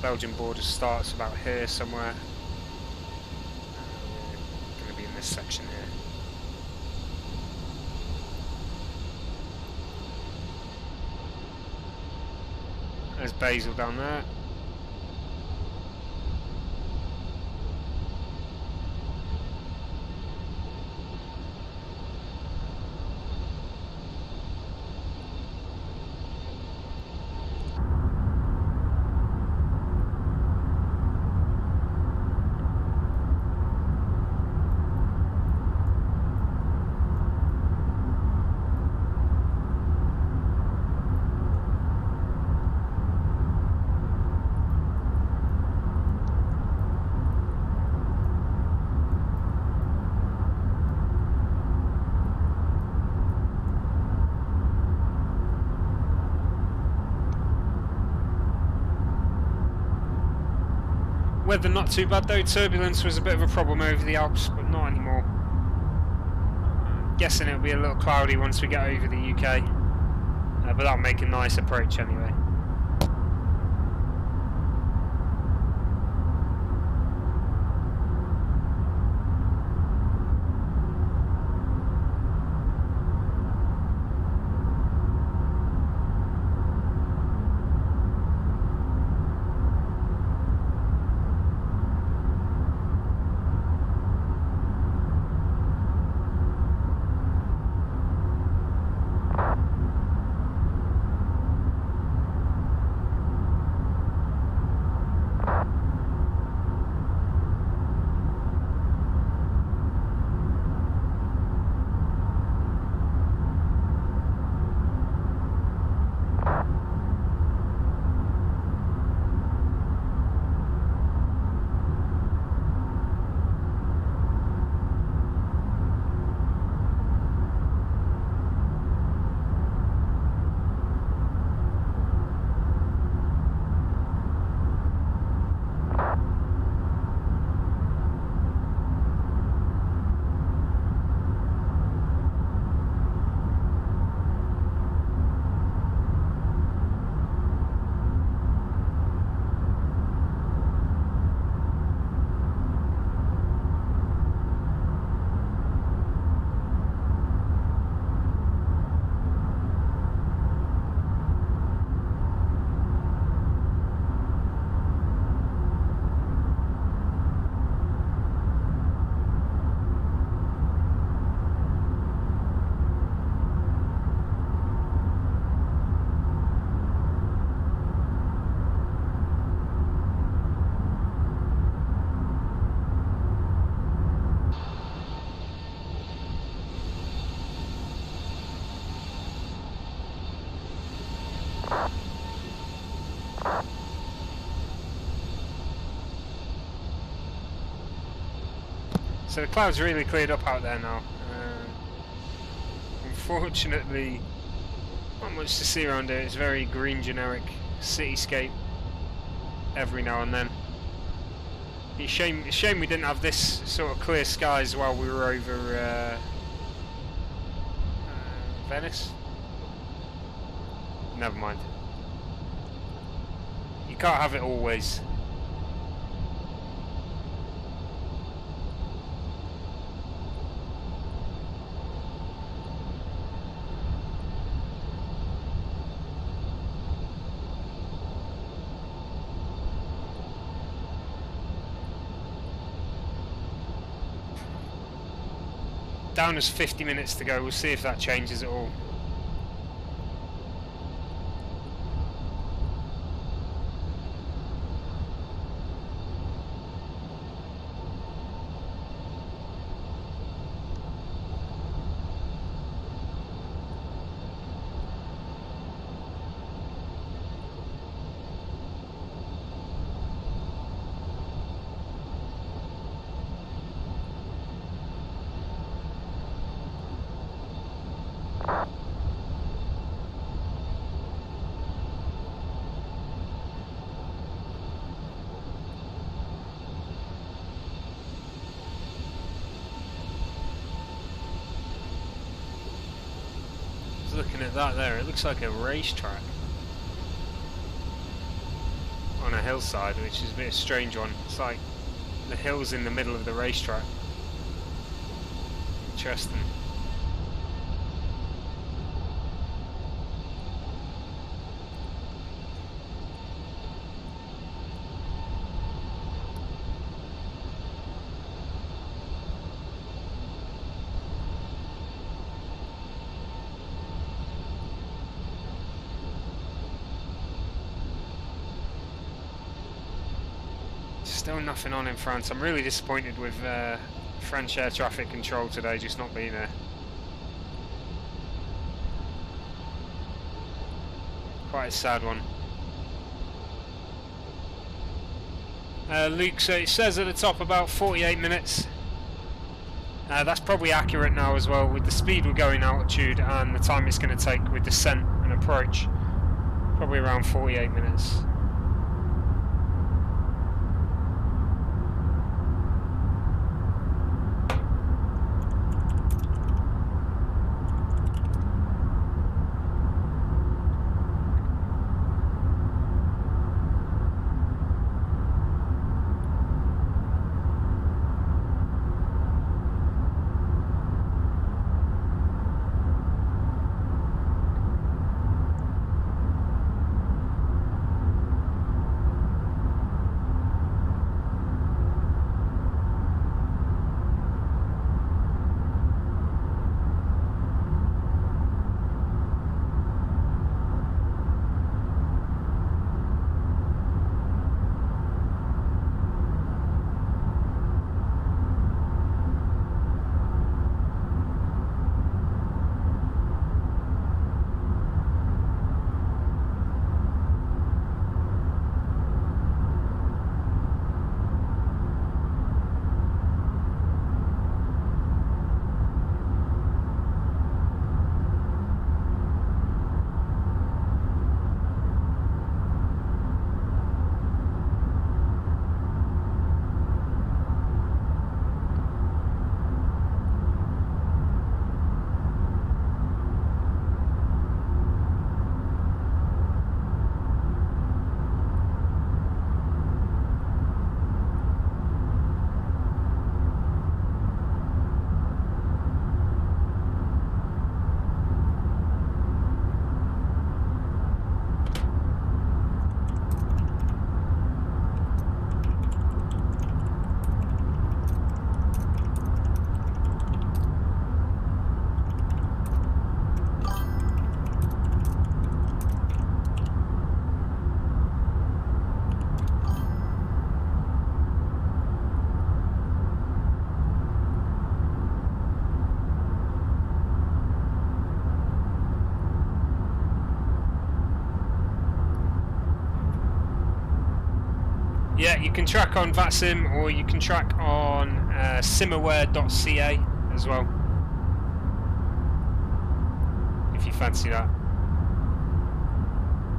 Belgian border starts about here somewhere. We're going to be in this section here. There's Basel down there. Weather not too bad though, turbulence was a bit of a problem over the Alps, but not anymore. Guessing it'll be a little cloudy once we get over the UK, but that'll make a nice approach anyway. So the clouds really cleared up out there now. Unfortunately, not much to see around here. It's very green, generic cityscape every now and then. It's a shame we didn't have this sort of clear skies while we were over Venice. Never mind. You can't have it always. Down as 50 minutes to go. We'll see if that changes at all. Looking at that there, it looks like a racetrack on a hillside, which is a bit of a strange one. It's like the hill's in the middle of the racetrack. Interesting. Still nothing on in France. I'm really disappointed with French air traffic control today just not being there. Quite a sad one. Luke, so it says at the top about 48 minutes. That's probably accurate now as well with the speed we're going, altitude, and the time it's going to take with descent and approach. Probably around 48 minutes. Yeah, you can track on VATSIM, or you can track on simaware.ca as well, if you fancy that.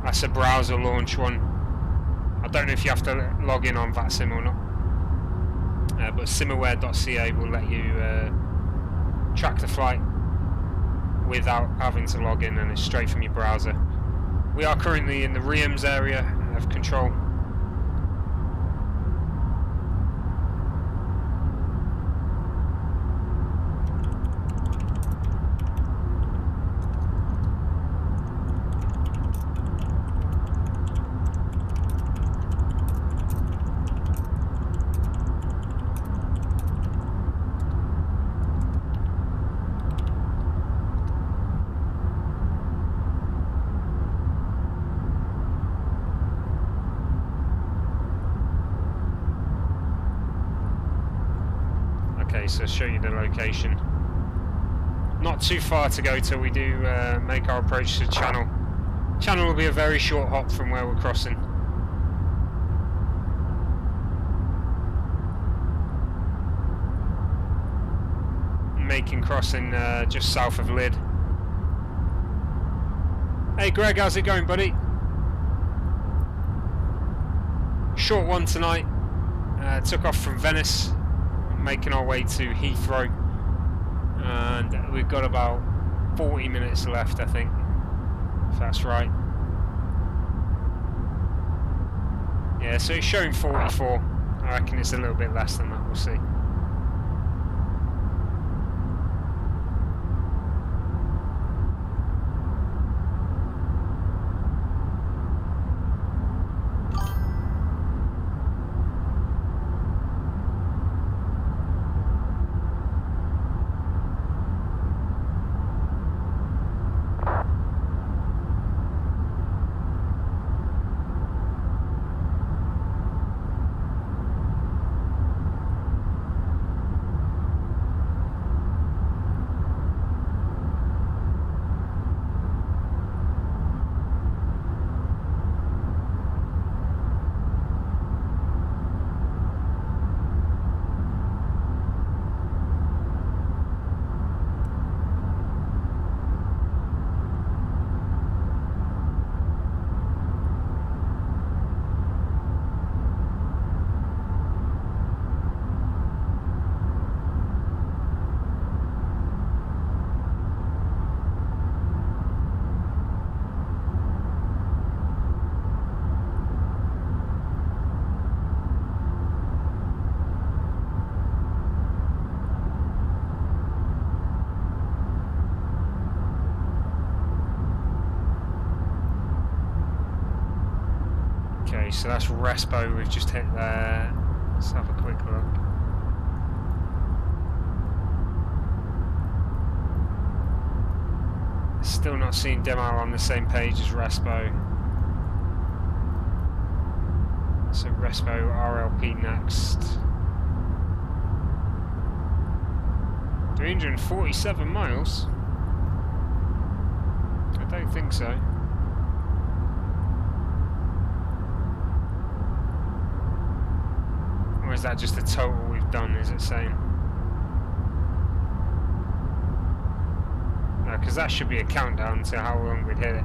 That's a browser launch one. I don't know if you have to log in on VATSIM or not, but simaware.ca will let you track the flight without having to log in, and it's straight from your browser. We are currently in the Riems area of control. Okay, so show you the location. Not too far to go till we do make our approach to Channel. Channel will be a very short hop from where we're crossing. Making crossing just south of Lyd. Hey Greg, how's it going, buddy? Short one tonight. Took off from Venice, making our way to Heathrow, and we've got about 40 minutes left, I think, if that's right. Yeah, so it's showing 44. I reckon it's a little bit less than that, we'll see. Okay, so that's Respo we've just hit there. Let's have a quick look. Still not seeing Demal on the same page as Respo. So Respo RLP next. 347 miles? I don't think so. Or is that just the total we've done, is it saying? No, because that should be a countdown to how long we'd hit it.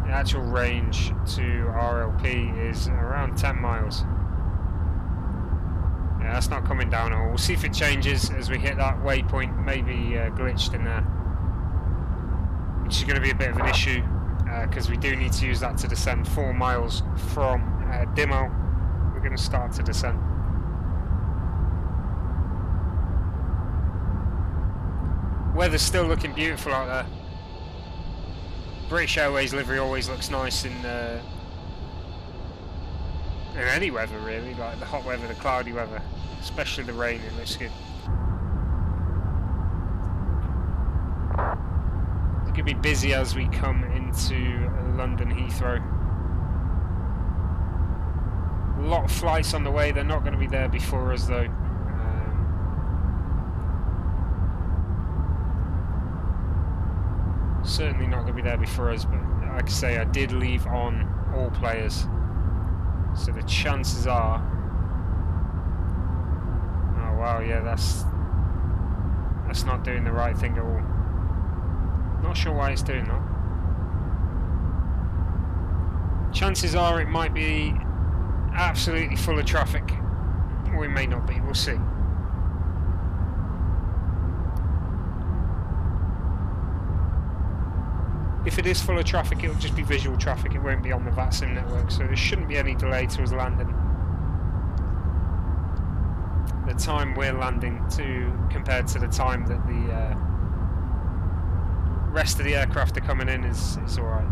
The actual range to RLP is around 10 miles. Yeah, that's not coming down at all. We'll see if it changes as we hit that waypoint, maybe glitched in there. Which is going to be a bit of an issue, because we do need to use that to descend 4 miles from Dimo. We're going to start to descend. Weather's still looking beautiful out there. British Airways livery always looks nice in any weather really, like the hot weather, the cloudy weather, especially the rain, it looks good. It's going to be busy as we come into London Heathrow. A lot of flights on the way, they're not going to be there before us though. Certainly not going to be there before us, but like I say, I did leave on all players. So the chances are... Oh wow, yeah, that's not doing the right thing at all. Not sure why it's doing that. Chances are it might be absolutely full of traffic, or it may not be, we'll see. If it is full of traffic, it'll just be visual traffic, it won't be on the VATSIM network, so there shouldn't be any delay to us landing. The time we're landing compared to the time that the rest of the aircraft are coming in is alright.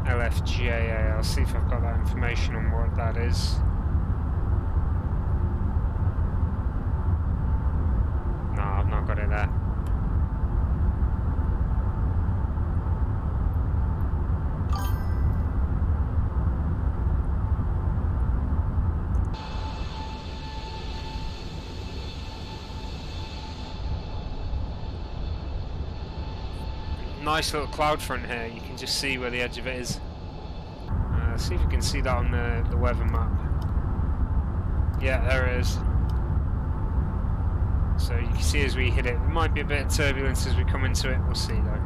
LFGAA, I'll see if I've got that information on what that is. No, I've not got it there. Nice little cloud front here, you can just see where the edge of it is. See if you can see that on the weather map. Yeah, there it is. So you can see as we hit it, there might be a bit of turbulence as we come into it, we'll see though.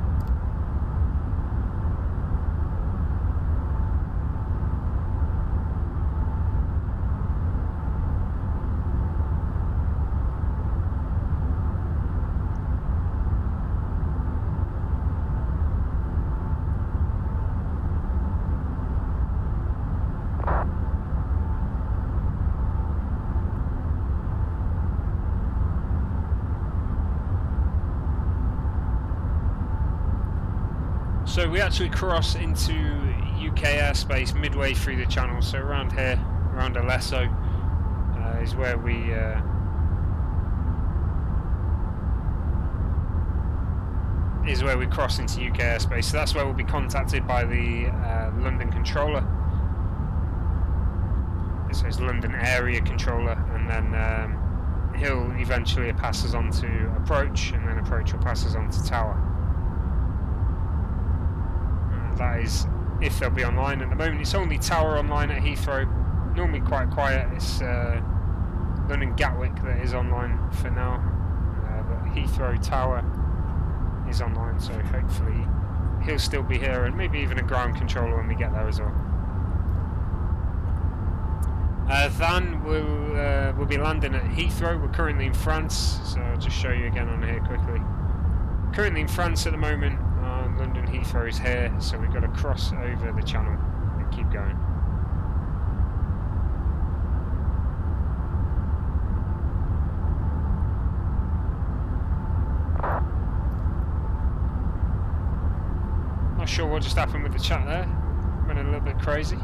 So we actually cross into UK airspace midway through the channel, so around here, around Alesso, is where we cross into UK airspace. So that's where we'll be contacted by the London controller. So it's London area controller, and then he'll eventually pass us on to approach, and then approach will pass us on to tower. That is if they'll be online. At the moment it's only tower online at Heathrow, normally quite quiet. It's London Gatwick that is online for now, but Heathrow tower is online, so hopefully he'll still be here, and maybe even a ground controller when we get there as well. Van will be landing at Heathrow. We're currently in France, so I'll just show you again on here quickly. Currently in France at the moment. London Heathrow is here, so we've got to cross over the channel and keep going. Not sure what just happened with the chat there. Went a little bit crazy.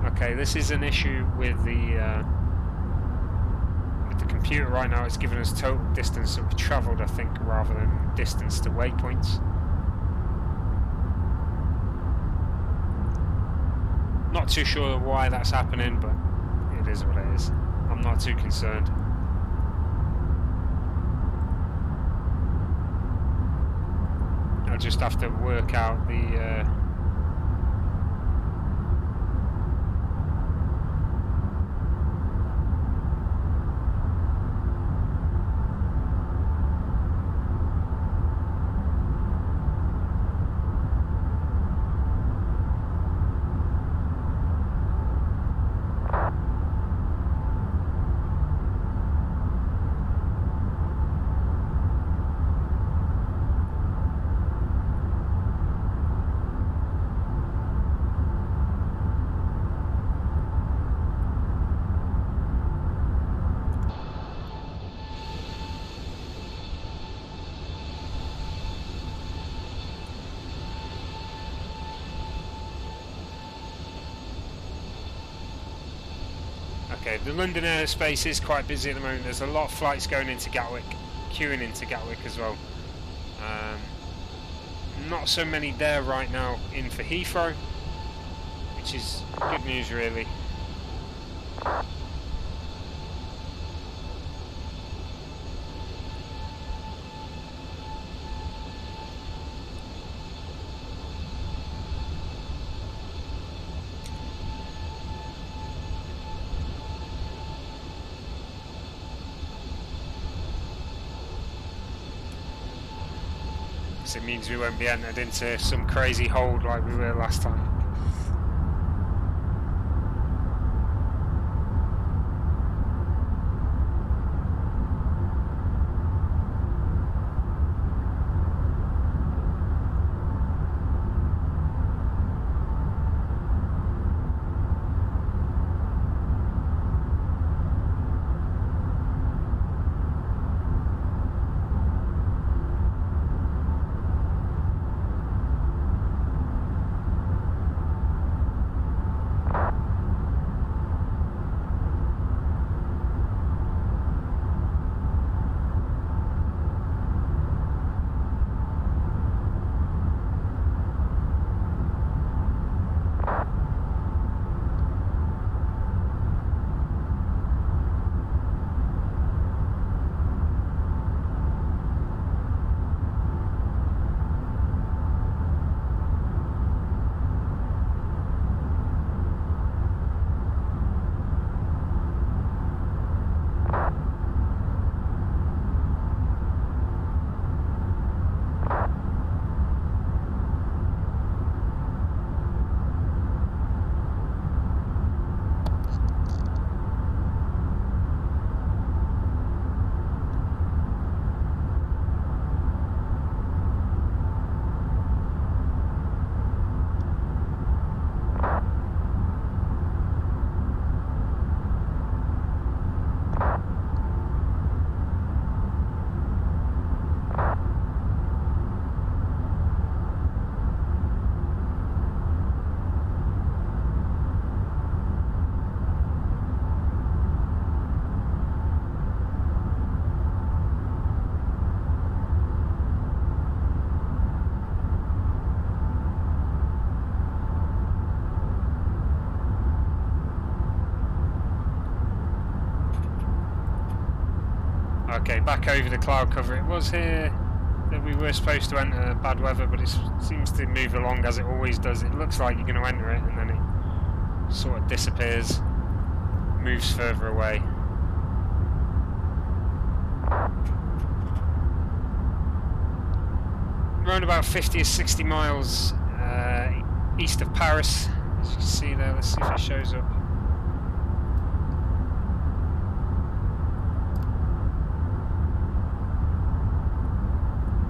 Okay, this is an issue with the computer right now. It's given us total distance that we've travelled, I think, rather than distance to waypoints. Not too sure why that's happening, but it is what it is. I'm not too concerned. I'll just have to work out the Okay, the London airspace is quite busy at the moment. There's a lot of flights going into Gatwick, queuing into Gatwick as well. Not so many there right now in for Heathrow, which is good news really. It means we won't be entered into some crazy hold like we were last time. Okay, back over the cloud cover. It was here that we were supposed to enter bad weather, but it seems to move along as it always does. It looks like you're going to enter it and then it sort of disappears, moves further away. Around about 50 or 60 miles east of Paris, as you can see there. Let's see if it shows up.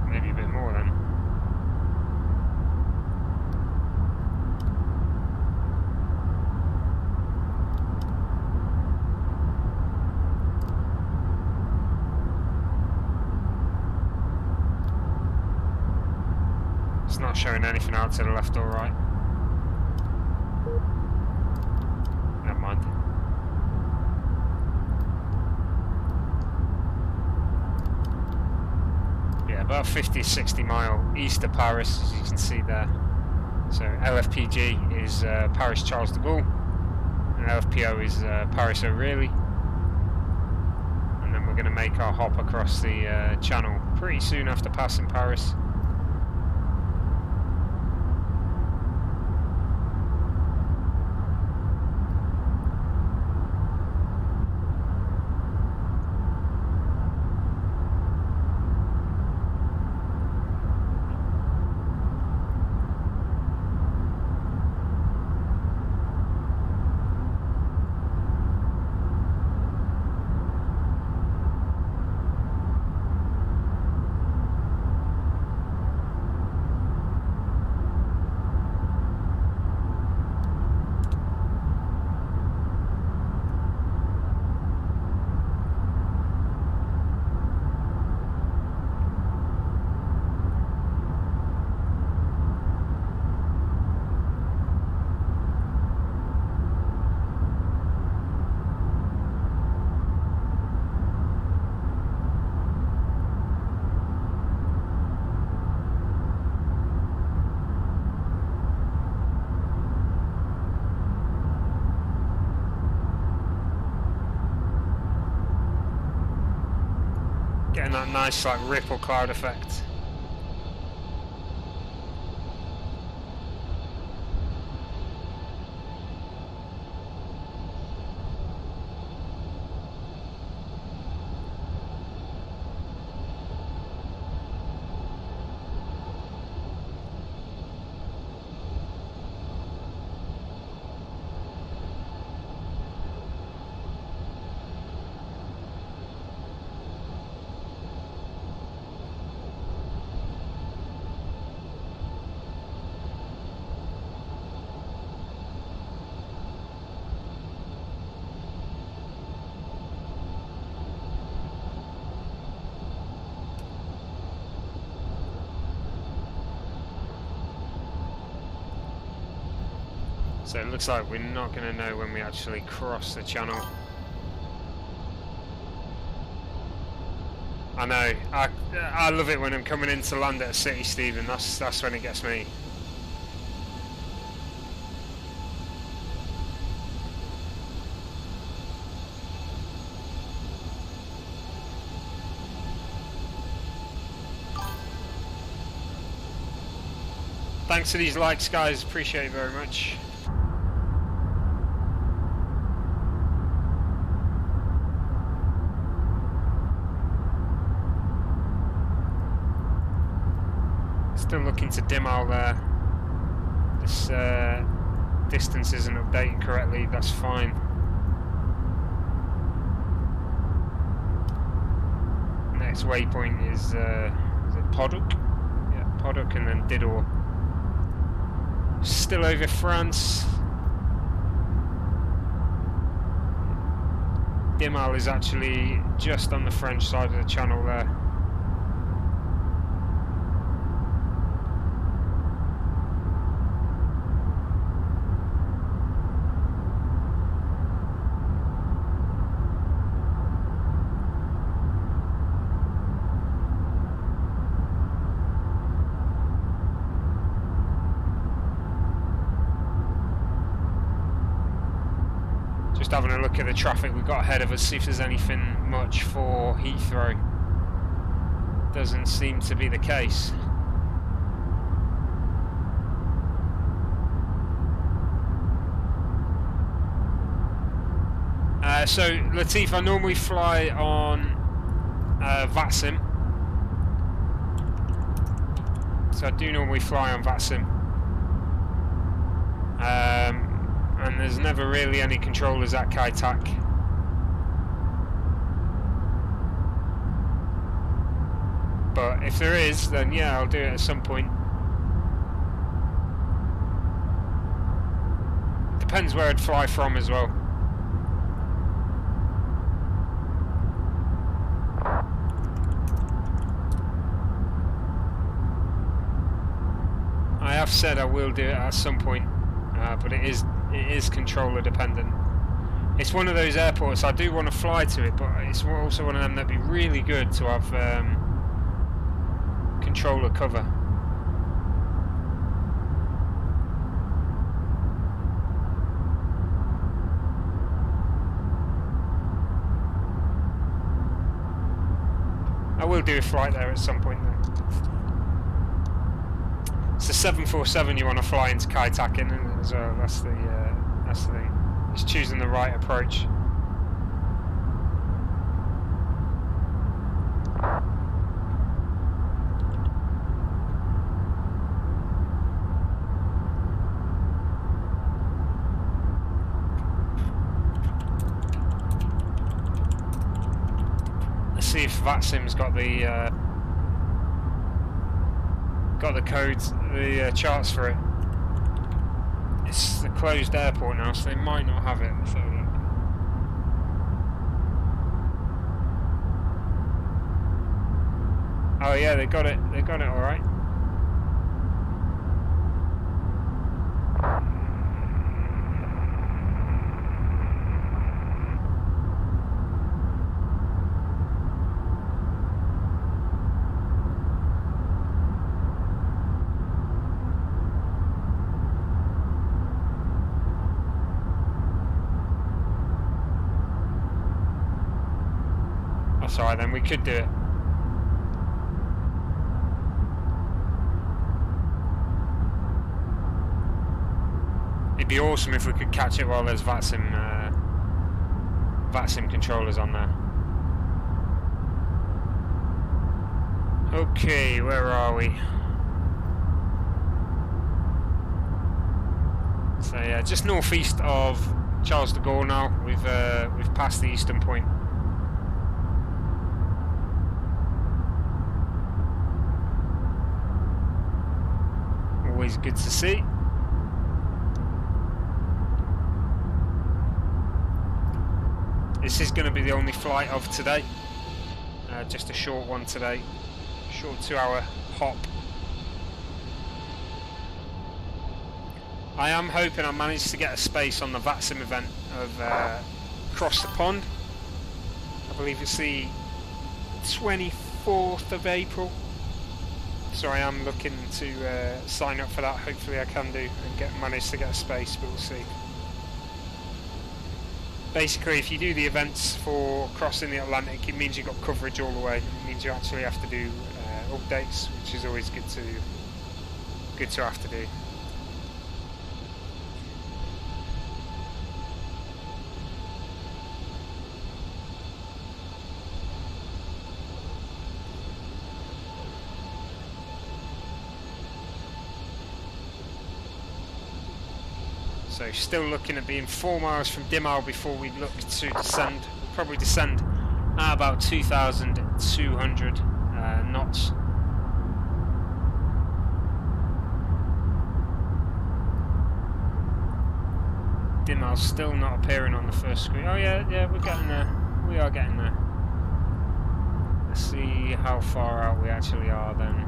Maybe a bit more then. It's not showing anything out to the left or right. Never mind. Yeah, about 50-60 mile east of Paris, as you can see there. So LFPG is Paris Charles de Gaulle, and LFPO is Paris O'Reilly. And then we're going to make our hop across the channel pretty soon after passing Paris. Getting that nice like ripple cloud effect. So it looks like we're not going to know when we actually cross the channel. I know, I love it when I'm coming in to land at a city, Stephen, that's when it gets me. Thanks for these likes, guys, appreciate it very much. Still looking to dim out there. This distance isn't updating correctly, that's fine. Next waypoint is it Poduk? Yeah, Poduk and then Didor. Still over France. Dimal is actually just on the French side of the channel there. Just having a look at the traffic we've got ahead of us, see if there's anything much for Heathrow. Doesn't seem to be the case. So Latif, I normally fly on VATSIM. So I do normally fly on VATSIM. And there's never really any controllers at Kai Tak. But if there is, then yeah, I'll do it at some point. Depends where I'd fly from as well. I have said I will do it at some point, but it is controller dependent. It's one of those airports I do want to fly to it, but it's also one of them that'd be really good to have controller cover. I will do a flight there at some point though. It's the 747 you want to fly into Kai Tak in as well. That's the thing. It's choosing the right approach. Let's see if VATSIM's got the codes, the charts for it. It's a closed airport now, so they might not have it. Let's have a look. Oh yeah, they got it. They got it all right. That's alright then, we could do it. It'd be awesome if we could catch it while there's VATSIM controllers on there. Okay, where are we? So yeah, just northeast of Charles de Gaulle now. We've passed the eastern point. Always good to see. This is going to be the only flight of today. Just a short one today. Short 2-hour hop. I am hoping I manage to get a space on the VATSIM event of across the pond. I believe it's the 24th of April. So I am looking to sign up for that. Hopefully I can do and manage to get a space, but we'll see. Basically, if you do the events for crossing the Atlantic, it means you've got coverage all the way. It means you actually have to do updates, which is always good to have to do. So still looking at being 4 miles from Dimau before we look to descend. We'll probably descend at about 2,200 knots. Dimau's still not appearing on the first screen. Oh yeah, we're getting there. We are getting there. Let's see how far out we actually are then.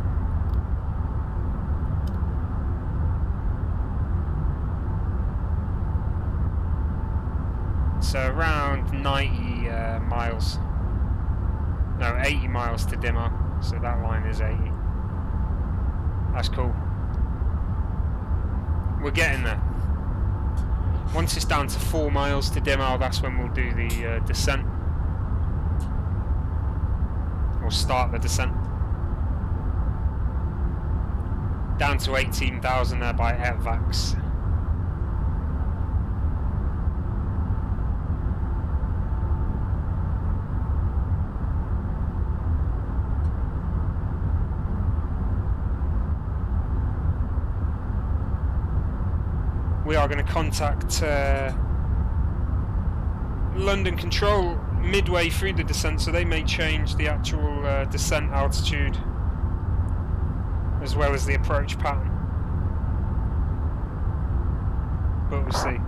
So around 90 miles, no 80 miles to Dimau, so that line is 80. That's cool. We're getting there. Once it's down to 4 miles to Dimau, that's when we'll do the descent. Or start the descent. Down to 18,000 there by AirVax. We are going to contact London Control midway through the descent, so they may change the actual descent altitude as well as the approach pattern. But we'll see.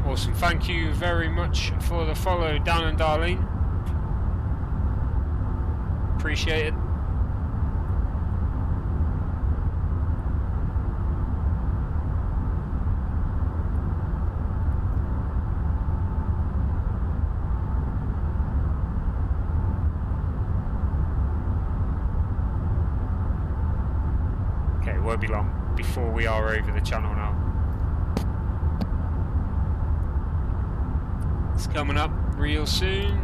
Awesome, thank you very much for the follow, Dan and Darlene. Appreciate it. Okay, it won't be long before we are over the channel now. It's coming up real soon.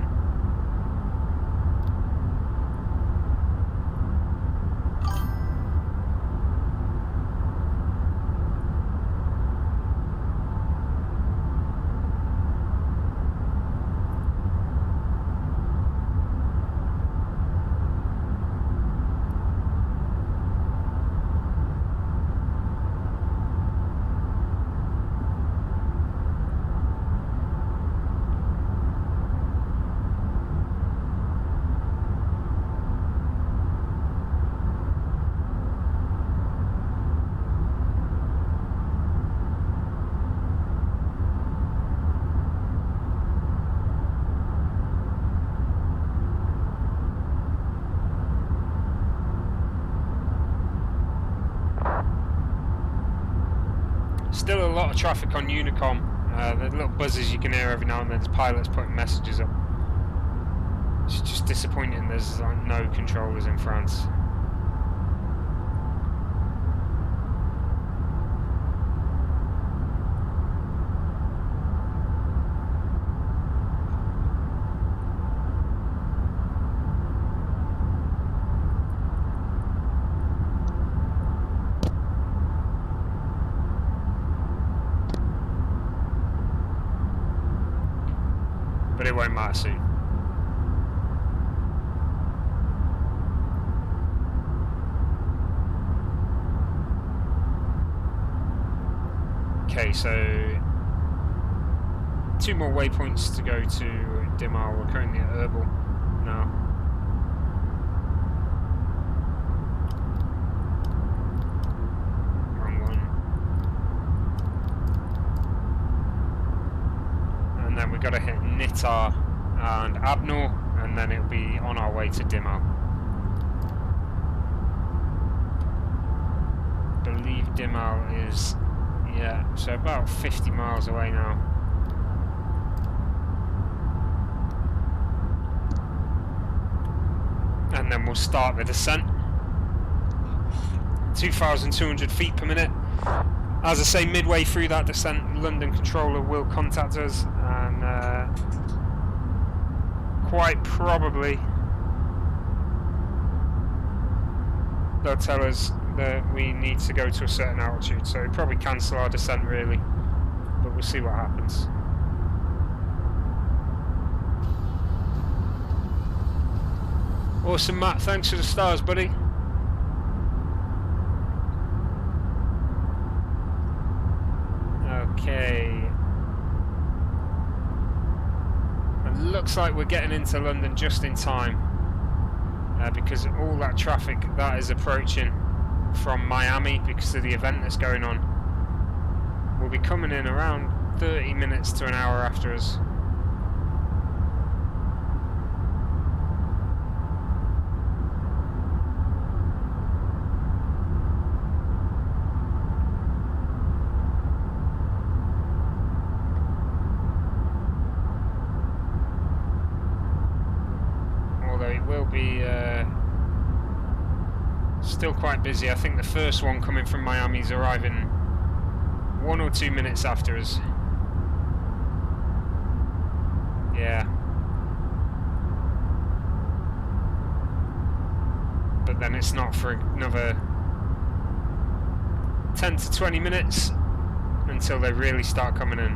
of traffic on Unicom. The little buzzes you can hear every now and then. There's pilots putting messages up. It's just disappointing there's like no controllers in France. But it won't matter soon. Okay, so 2 more waypoints to go to Dimal. We're currently at Herbal now. Wrong one. And then we've got to hit Nitar and Abnor, and then it'll be on our way to Dimal. I believe Dimal is, yeah, so about 50 miles away now. And then we'll start the descent. 2,200 feet per minute. As I say, midway through that descent, London controller will contact us, and quite probably they'll tell us that we need to go to a certain altitude, so we'll probably cancel our descent really, but we'll see what happens. Awesome, Matt, thanks for the stars, buddy. Okay. It looks like we're getting into London just in time, because all that traffic that is approaching from Miami because of the event that's going on will be coming in around 30 minutes to an hour after us. Although it will be still quite busy. I think the first one coming from Miami is arriving 1 or 2 minutes after us. Yeah. But then it's not for another 10 to 20 minutes until they really start coming in.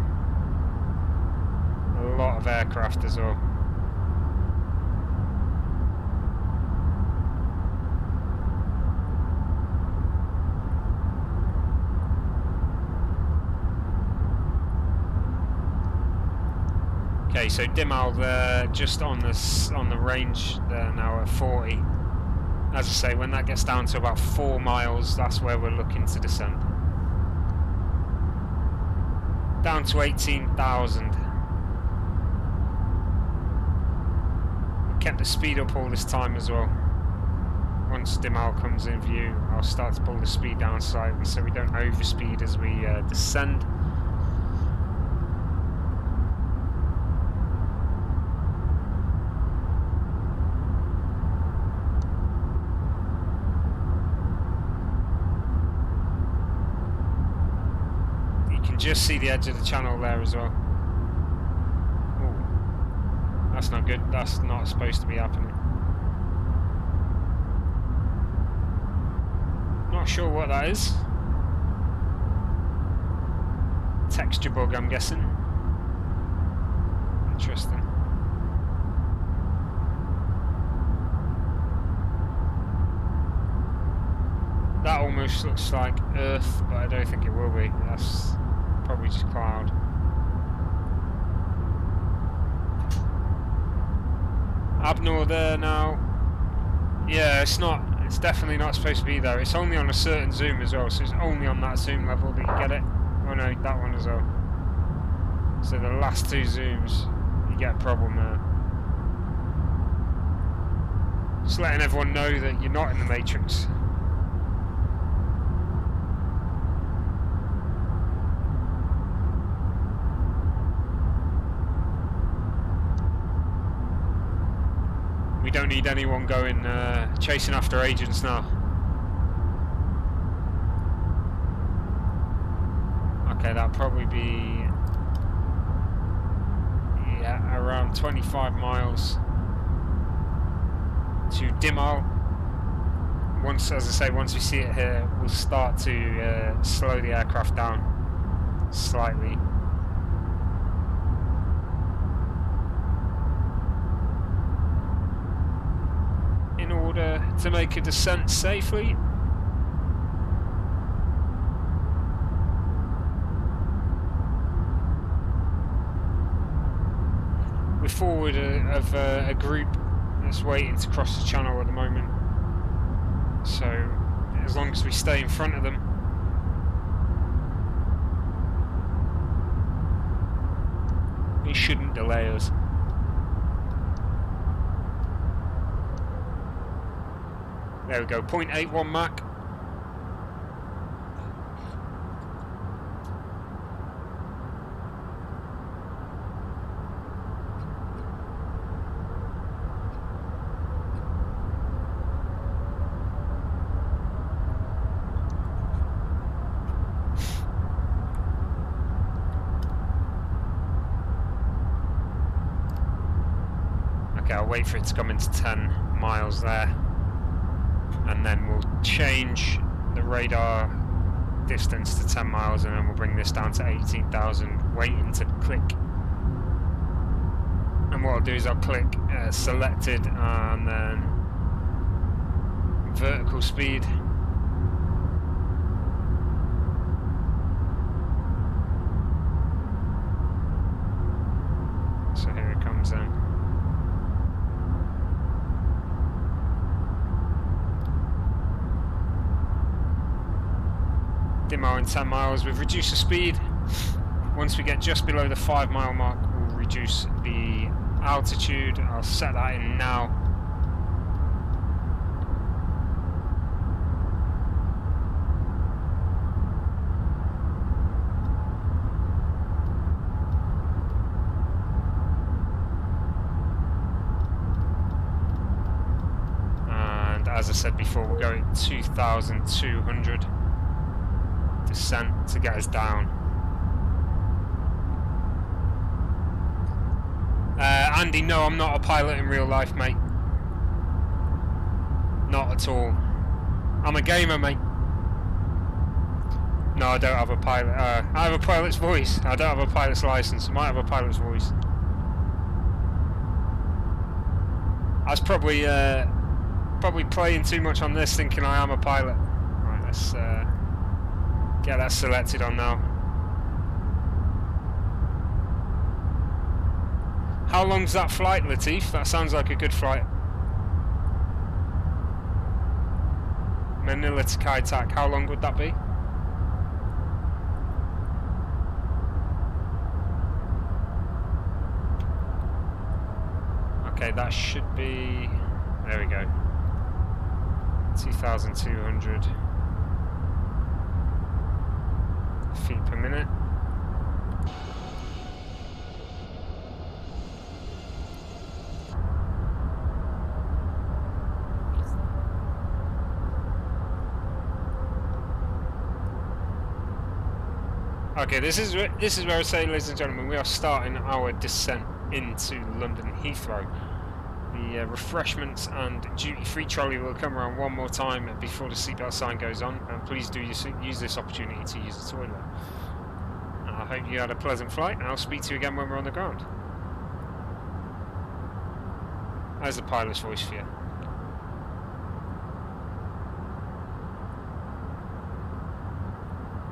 A lot of aircraft as well. Okay, so Dimal there, just on the range there now at 40. As I say, when that gets down to about 4 miles, that's where we're looking to descend. Down to 18,000. Kept the speed up all this time as well. Once Dimal comes in view, I'll start to pull the speed down slightly so we don't overspeed as we descend. Just see the edge of the channel there as well. Ooh, that's not good. That's not supposed to be happening. Not sure what that is. Texture bug, I'm guessing. Interesting. That almost looks like Earth, but I don't think it will be. That's probably just cloud. Abnor there now. Yeah, it's definitely not supposed to be there. It's only on a certain zoom as well, so it's only on that zoom level that you get it. Oh no, that one as well. So the last 2 zooms, you get a problem there. Just letting everyone know that you're not in the Matrix. We don't need anyone going chasing after agents now. Okay, that'll probably be around 25 miles to Dimal. Once, as I say, once we see it here, we'll start to slow the aircraft down slightly. In order to make a descent safely. We're forward of a group that's waiting to cross the channel at the moment, so as long as we stay in front of them, it shouldn't delay us. There we go, 0.81 Mach. Okay, I'll wait for it to come into 10 miles there, and then we'll change the radar distance to 10 miles, and then we'll bring this down to 18,000, waiting to click. And what I'll do is I'll click selected and then vertical speed. So here it comes in. Demo in 10 miles. We've reduced the speed. Once we get just below the 5 mile mark, we'll reduce the altitude. I'll set that in now. And as I said before, we'll go at 2,200. Descent to get us down. Andy, no, I'm not a pilot in real life, mate. Not at all. I'm a gamer, mate. No, I don't have a pilot. I have a pilot's voice. I don't have a pilot's license. I might have a pilot's voice. I was probably playing too much on this, thinking I am a pilot. Right, let's get that selected on now. How long's that flight, Latif? That sounds like a good flight. Manila to Kai Tak, how long would that be? Okay, that should be... there we go. 2,200 feet per minute. Okay, this is where I say, ladies and gentlemen, we are starting our descent into London Heathrow. The refreshments and duty-free trolley will come around one more time before the seatbelt sign goes on, and please do use this opportunity to use the toilet. I hope you had a pleasant flight, and I'll speak to you again when we're on the ground. There's the pilot's voice for you.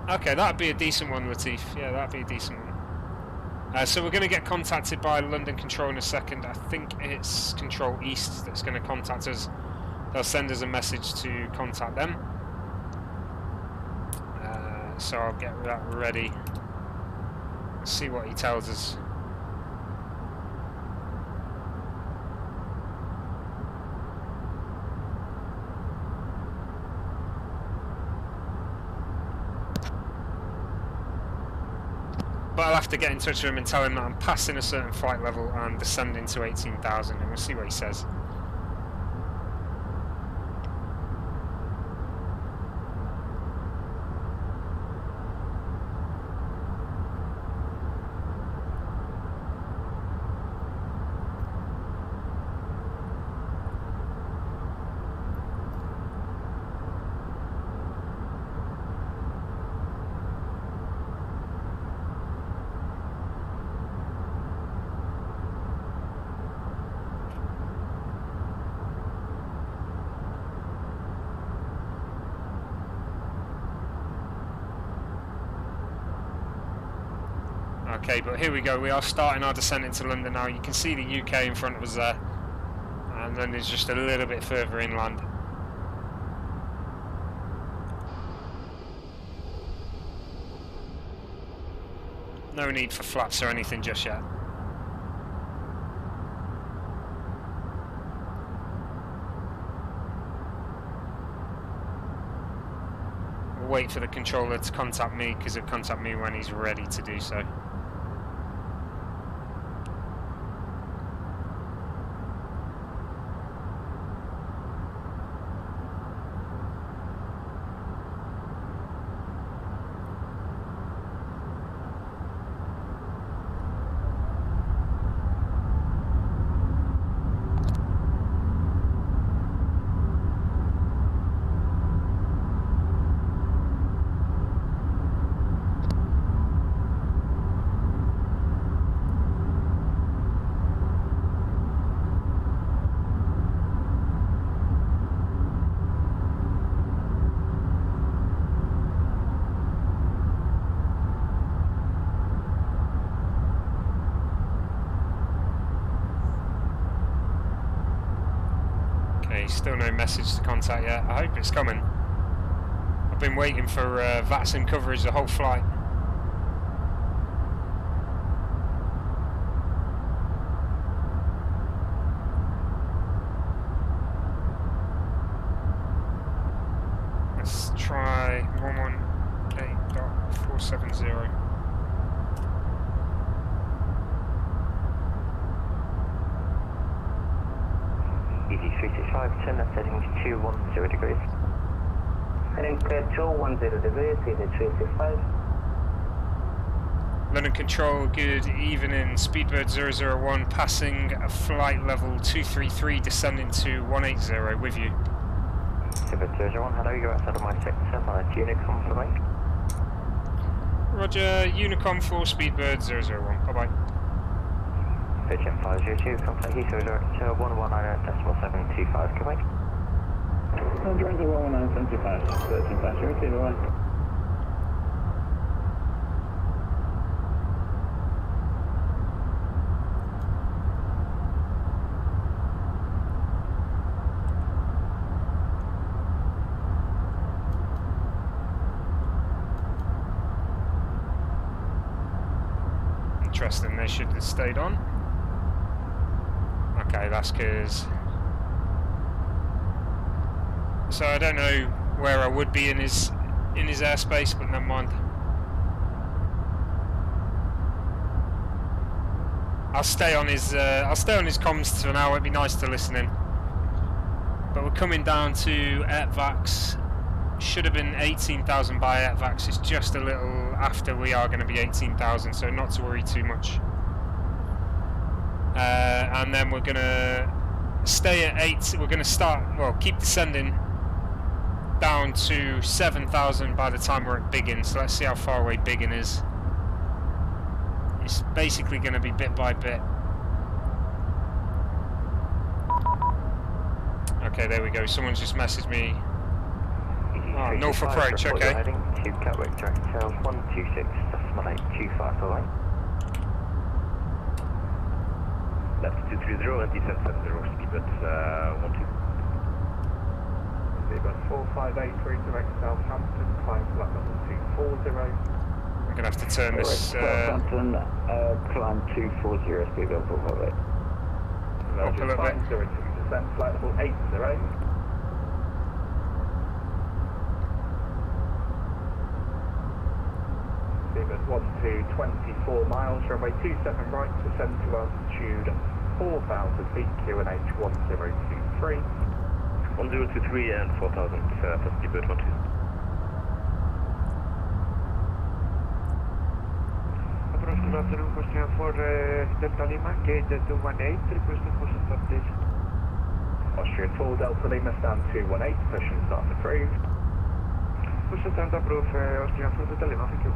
Okay, that'd be a decent one, Latif. Yeah, that'd be a decent one. So we're going to get contacted by London Control in a second. I think it's Control East that's going to contact us. They'll send us a message to contact them. So I'll get that ready. See what he tells us. But I'll have to get in touch with him and tell him that I'm passing a certain flight level and descending to 18,000, and we'll see what he says. Okay, but here we go. We are starting our descent into London now. You can see the UK in front of us there. And then there's just a little bit further inland. No need for flaps or anything just yet. We'll wait for the controller to contact me, because he'll contact me when he's ready to do so. Still no message to contact yet. I hope it's coming. I've been waiting for VATSIM coverage the whole flight. Let's try 118.470. ED365, turn left heading 210 degrees. Heading clear 210 degrees, ED365. London Control, good evening. Speedbird 001 passing flight level 233, descending to 180 with you. Speedbird 001, hello, you're outside of my sector, manage Unicom for me. Roger, Unicom for Speedbird 001, bye bye. Pigeon 502, contact Heathrow director 119.725, goodbye. Director 119.75, 13 passenger, okay, bye-bye. Interesting, they should have stayed on. Okay, that's because... So I don't know where I would be in his airspace, but never mind. I'll stay on his comms for now. It'd be nice to listen in. But we're coming down to AirVax. Should have been 18,000 by AirVax. It's just a little after we are going to be 18,000, so not to worry too much. And then we're going to stay at 8. We're going to start, well, keep descending down to 7,000 by the time we're at Biggin. So let's see how far away Biggin is. It's basically going to be bit by bit. Okay, there we go. Someone's just messaged me. Oh, Norfolk approach, okay. Heading to Gatwick director 126, decimal 825, bye-bye. Left 230 and descent 70, speed at 12. Speedbird 4583 direct Southampton, climb flight level 240. We're going to have to turn this... Southampton, climb 240, speedbird 458. Up a little bit. Descent flight level 80. Speedbird 1224 miles, runway 27 right, descend to altitude 4,000 feet, QNH 1023. 1023 and 4,000 for Speedbird 12. Approach good afternoon, Corsair for Delta Lima, gate 218, requesting push start please. Austrian 4 Delta Lima, stand 218, push and start approved. Push start approved, Austrian 4 Delta Lima, thank you.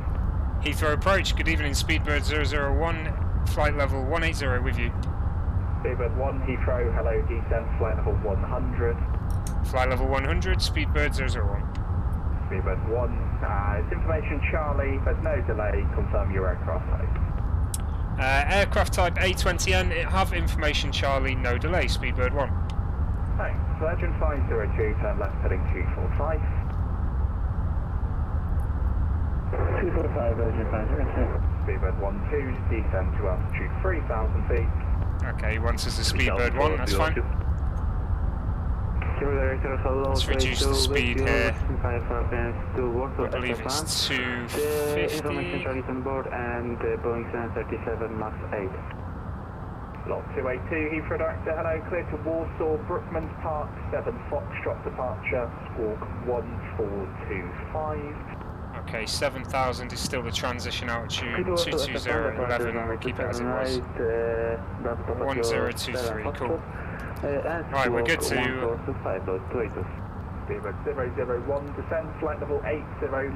Heathrow approach, good evening, Speedbird 001, flight level 180 with you. Speedbird 1, Heathrow, hello, descent, flight level 100. Flight level 100, Speedbird 001. Speedbird 1, it's information Charlie, there's no delay, confirm your aircraft type. Aircraft type A20N, it have information Charlie, no delay, Speedbird 1. Thanks. Virgin 502, turn left heading 245. 245, Virgin 502. Speedbird 12, descend to altitude 3,000 feet. Okay, once as a Speedbird 1, that's fine. Let's reduce the speed here. I believe it's 250. And Boeing 737 MAX 8. Lot 282, Heathrow director, hello, clear to Warsaw, Brookmans Park, 7 Foxtrot departure, squawk 1425. Okay, 7,000 is still the transition altitude, 220.11, we'll keep it as it was. 1023, cool. Right, we're good to... Speedbird 001, descend, flight level 80,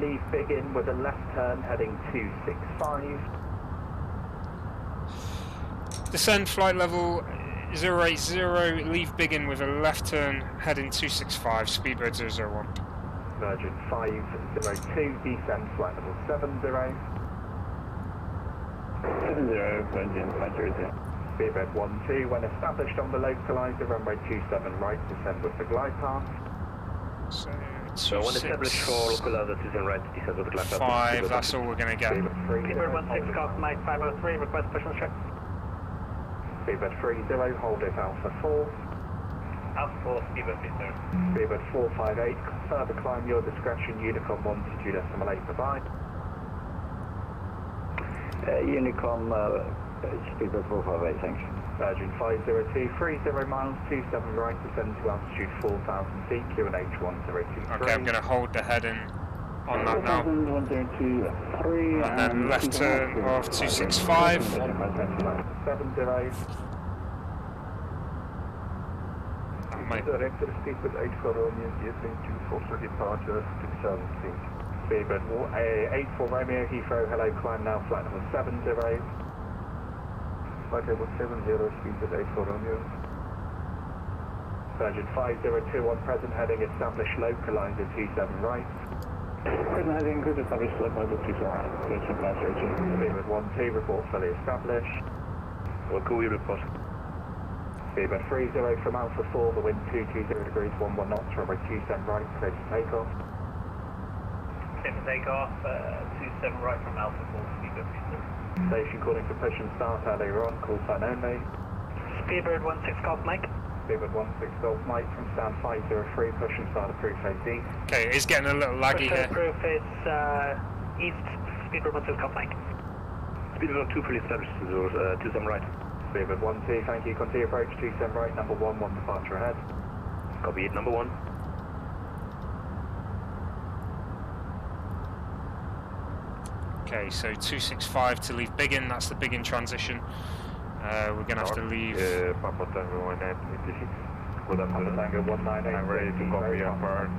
leave big in with a left turn heading 265. Descend flight level 080, leave big in with a left turn, heading 265, Speedbird 001. Virgin 502, descend flight level 70. 70, Virgin 502. Speedbird 12, when established on the localizer, runway 27 right, descend with the glide path. So when established for localizer, descend right, descend with the glide path. 5, that's all we're going to get. Speedbird 16, Golf Mike 503, request push on check. Speedbird 30, hold it Alpha 4. Alpha 4, Speedbird 30. Speedbird 458, further climb your discretion, Unicom 122.8 provide. Unicom, Speedbird 458, thanks. Virgin 502, 30 miles, 27 right, descend to altitude 4,000 feet, QNH 1023. Okay, I'm going to hold the heading on that now. 1023, and then left turn of 265. 70. Director Speedbird 84 Romeo, gearing to Corsair departure 6,000 feet. Speedbird 84 Romeo, Heathrow, hello, climb now, flight level 70. Flight level 70, Speedbird 84 Romeo. Virgin 502 on present heading, established localizer 27 right. Present heading, cruise established, localizer 27 right. Virgin 502. Speedbird 12, report fully established. What can we report? Speedbird 30 from Alpha 4, the wind 220 degrees, 11 knots, runway 27 right, clear to takeoff. Clear to takeoff, 27 right from Alpha 4, Speedbird 30. Station calling for push and start earlier on, call sign only. Speedbird 16 Golf Mike. Speedbird 16 Golf Mike from stand 503, push and start approved phase D. Okay, it's getting a little laggy here. Approved is east, Speedbird 16 Golf Mike. Speedbird 2 fully established, 27 right. Speedbird 12, thank you, continue approach 27 right, number 1, 1 departure ahead. Copy it, number 1. Okay, so 265 to leave Biggin, that's the Biggin transition. We're going to have to leave... Papa Tango 1986. Good afternoon. Tango 198. I'm ready to copy apart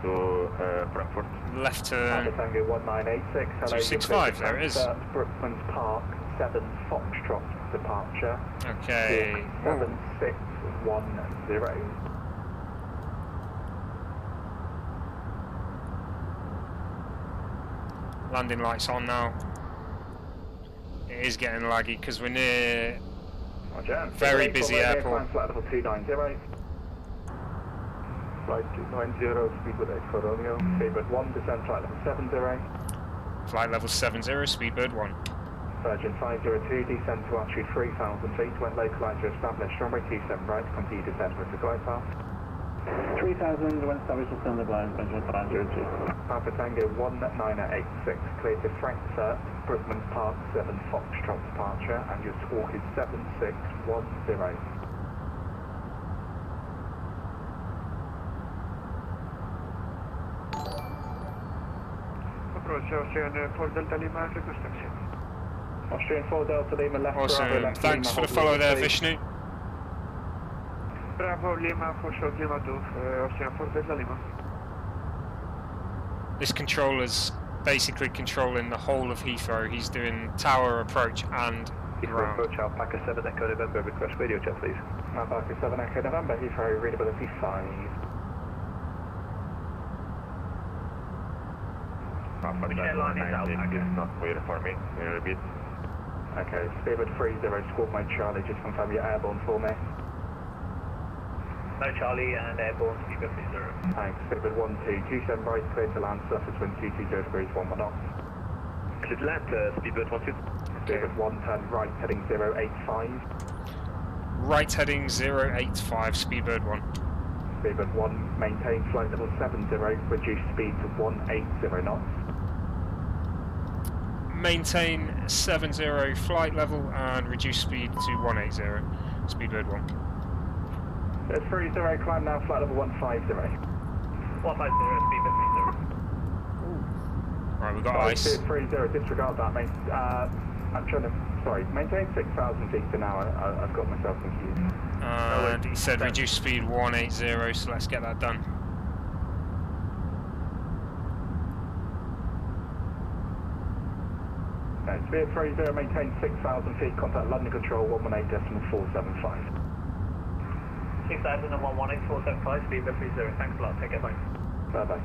to Frankfurt. Left turn... Papa Tango 1986. 265, there it is. Brookmans Park, 7 Foxtrot departure. Okay. 7610. Landing lights on now. It is getting laggy because we're near very busy airport. Flight level 290. Flight 290, Speedbird 84 Romeo. Speedbird 1, descend flight level 70. Flight level 70, Speedbird 1. Virgin 502, descend to altitude 3,000 feet, when localizer established, runway 27 right, continue descend with the glide path. 3000, when established, descend the glide, Virgin 502. Papa Tango 1986, clear to Frankfurt, Brookmans Park, 7 Foxtrot departure, and your squawk is 7610. Approach Austrian 4 Delta Lima, request taxi. Austrian 4 Delta Lima, left Awesome, left thanks Lima, for the follow there, Vishnu. Bravo Lima, for short Lima 2, Austrian 4 Delta Lima. This controller's basically controlling the whole of Heathrow. He's doing tower approach and Heathrow ground. approach, Alpaca 7 Echo November, request radio chat please. Alpaca 7 Echo November, Heathrow, readability 5. Papa Tango 19 is not clear for me. Can you repeat? Okay, Speedbird 30, squawk mode Charlie, just confirm you're airborne for me. No Charlie and airborne, Speedbird 30. Thanks, Speedbird 1227 right, clear to land, surface wind 220 degrees, 1 knot. Clear to land, Speedbird 12. Speedbird 1, turn right, heading 085. Right heading 085, Speedbird 1. Speedbird 1, maintain flight level 70, reduce speed to 180 knots. Maintain 70 flight level and reduce speed to 180, Speedbird 1. There's 30, climb now, flight level 150. 150, Speedbird 30. Right, we've got ice. 30, disregard that, mate. I'm trying to, sorry, maintain 6,000 feet an hour. I've got myself confused. And he said reduce speed 180, so let's get that done. Speed 30, maintain 6,000 feet, contact London Control 118.475. 6,000 and 118.475, Speedbird 30. Thanks a lot, take care, bye. Bye-bye.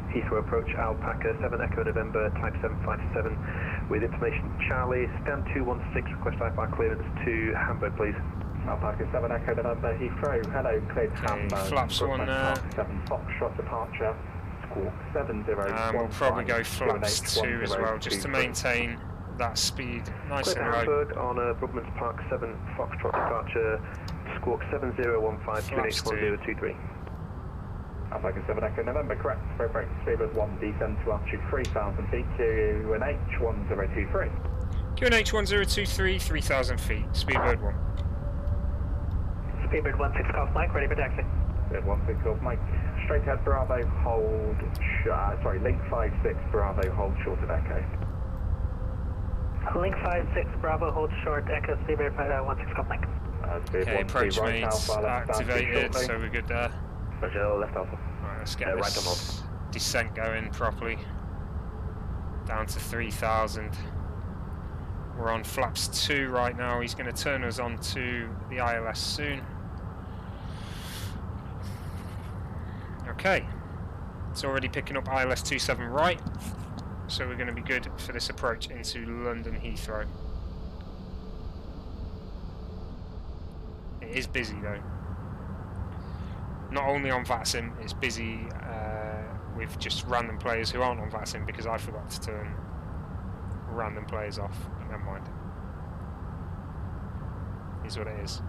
Heathrow approach, Alpaca 7 Echo November, type 757 with information Charlie, stand 216, request IFR clearance to Hamburg please. Alpaca 7 Echo November, Heathrow, hello, cleared Hamburg. Flaps 1 there. 7 Foxtrot departure, squawk 70. We'll probably go flaps 2 as well, just to maintain that speed nice and low. Hamburg on Brooklands Park 7 Foxtrot departure, squawk 7015 QNH1023. Alpaca 7 Echo November, correct. Break, Speedbird 1, descend to altitude 3,000 feet, QNH 1023. QNH 1023, 3,000 feet, Speedbird 1. Speedbird 16 Golf Mike, ready for taxi. Speedbird 16 Golf Mike, straight ahead Bravo, hold, link 56 Bravo, hold short of Echo. Link 56 Bravo, hold short, Echo, Speedbird 16 Golf Mike. Okay, approach mains activated, so we're good there. Left alpha. Right, let's get this descent going properly. Down to 3,000. We're on flaps 2 right now. He's going to turn us on to the ILS soon. Okay. It's already picking up ILS 27 right. So we're going to be good for this approach into London Heathrow. It is busy though. Not only on VATSIM, it's busy with just random players who aren't on VATSIM because I forgot to turn random players off. Never mind. Is what it is.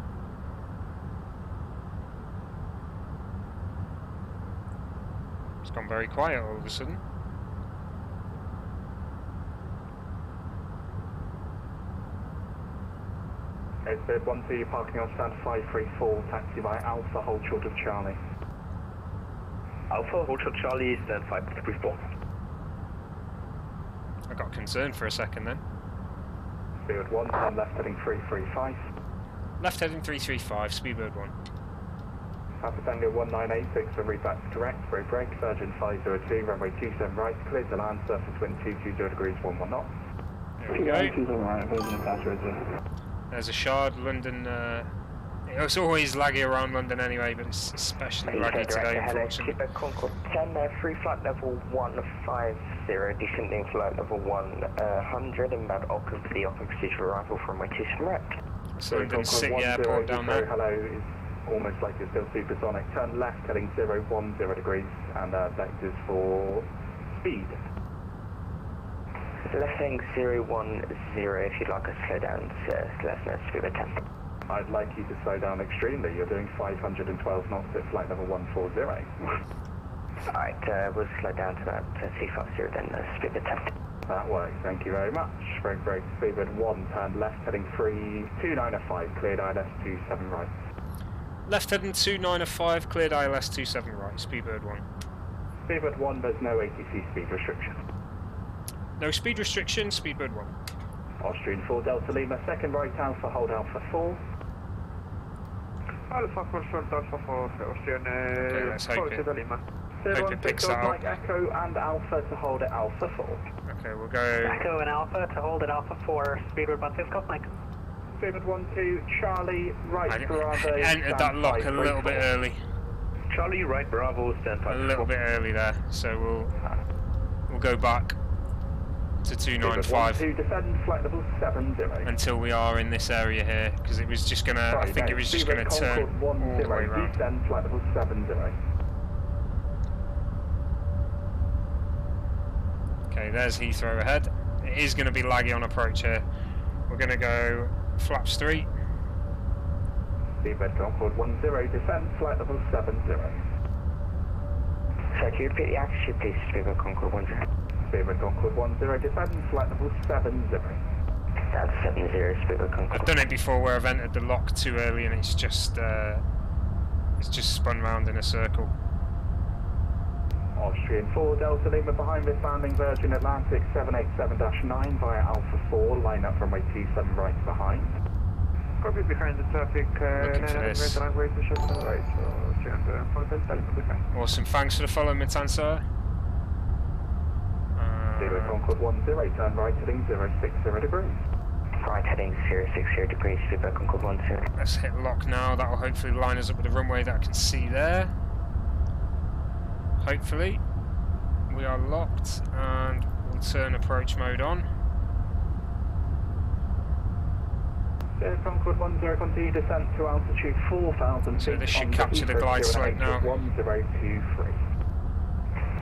It's gone very quiet all of a sudden. Speedbird 12, parking on stand 534, taxi by Alpha, hold short of Charlie. Alpha, hold short Charlie, stand 534. I got concerned for a second then. Speedbird 1, turn left heading 335. Left heading 335, Speedbird 1. Alpha Tango 1986, and read back direct, brake, Virgin 502, runway 27 right, clear to land, surface wind 220 degrees, 11 knot. There we go. There's a shard, London, it's always laggy around London anyway, but it's especially laggy today, unfortunately. Concord 10, free flight level 150, descending flight level 100, inbound occupancy arrival from my 27 right. So London City Airport down there. Hello, is almost like it's still supersonic. Turn left heading 010 degrees, and vectors for speed. Left heading 010, if you'd like us to slow down, let us know, Speedbird 10. I'd like you to slow down extremely. You're doing 512 knots at flight level 140. Alright, we'll slow down to about 250 then, Speedbird 10. That works, thank you very much. Brake, Speedbird 1, turn left heading 3295, cleared ILS 27 right. Left heading 2905, cleared ILS 27 right, Speedbird 1. Speedbird 1, there's no ATC speed restriction. No speed restriction, Speedbird 1. Austrian 4 Delta Lima, second right Alpha, hold Alpha 4. Alpha confirmed, Alpha 4, Austrian 4 Delta Lima. Hope it picks that up. Echo and Alpha to hold it Alpha 4. Okay, we'll go... Echo and Alpha to hold it Alpha 4, speedbird 16 Golf Mike. Speedbird 12, Charlie, right Bravo. Entered that lock a little bit early. Charlie, right Bravo, stand by. A little bit early there, so we'll go back to 295 descend flight level 70 until we are in this area here, because it was just gonna. I think it was just gonna turn all the way around. Descend flight level 70. Okay, there's Heathrow ahead. It is going to be laggy on approach here. We're going to go flaps 3. Seabed Concord 10, descend flight level 70. Sir, can you repeat the altitude, please, Speedbird Concord 10? Speedbird Concord 10, descend flight level 70. That's 70, Speedbird Concord. I've done it before where I've entered the lock too early and it's just spun round in a circle. Austrian 4 Delta Lima behind this landing, Virgin Atlantic 787-9 via Alpha 4, line up runway 27 right behind. Copy behind the traffic, looking for this. runway to short right, so Austrian 4 Delta Lima behind. Awesome, thanks for the follow, Matan sir. Zero Concord 10, turn right heading 060 degrees. Right heading 060 degrees, Speedbird Concord 10. Let's hit lock now, that will hopefully line us up with the runway that I can see there. Hopefully, we are locked and we'll turn approach mode on. Concord 10, continue descent to altitude 4,000 feet. So this should capture the glide slope now. 1023.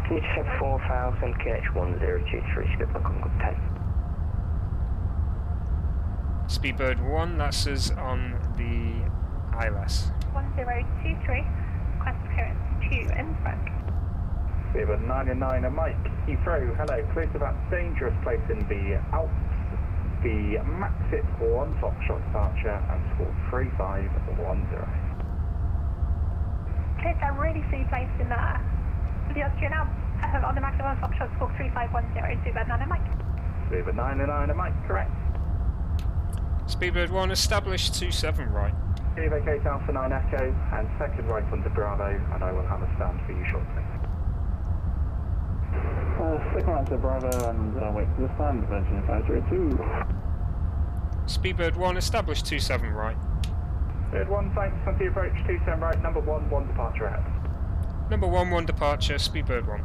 Can you descend 4,000, KH 1023, Speedbird Concord 10. Speedbird 1, that's us on the ILS. 1023, request clearance 2 in front. Speedbird 99 and Mike, Heathrow, hello, clear to that dangerous place in the Alps, the Maxit 1 Foxtrot departure and score 3510. Clear to that really safe place in the Austrian Alps, on the Maxit 1 Foxtrot, score 3510, Speedbird 9 and Mike. Speedbird 99 and Mike, correct. Speedbird 1, established 27 right. Vacate Alpha 9 Echo and second right onto Bravo, and I will have a stand for you shortly. Second right to Bravo and wait for the stand, Virgin 502. Speedbird 1, established 27 right. Speedbird 1, thanks, continue approach 27 right, number 1, 1 departure ahead. Number 1, 1 departure, Speedbird 1.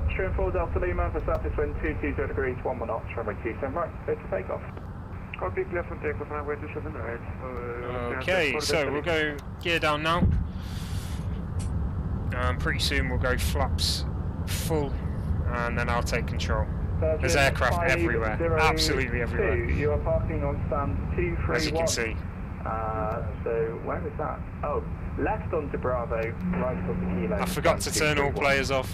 Austrian 4 Delta Lima for surface wind 220 degrees, 1 knots, runway 27 right, clear to take off. Copy, clear for takeoff, runway 27 right. Okay, so we'll go gear down now. Pretty soon we'll go flaps full and then I'll take control. There's aircraft everywhere, absolutely everywhere. You are parking on stand 231. As you can see. So where is that? Oh, left onto Bravo, right onto Kilo. I forgot to turn all players off,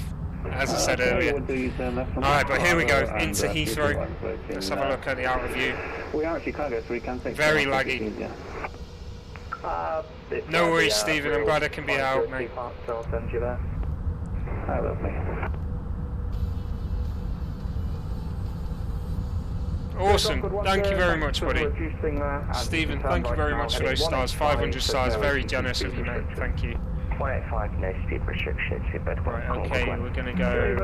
as I said earlier. Alright, but here we go, into Heathrow. Let's have a look at the outer view. We are actually cargo, so we can take very laggy. No worries, Stephen, I'm glad I can be out, mate. So I'll send you there. Oh, lovely. Awesome, thank you very much, buddy. Stephen, thank you very much for those stars, 500 stars, very generous of you, mate, thank you. 185, no speed restrictions, Speedbird 1. Right, okay, we're going to go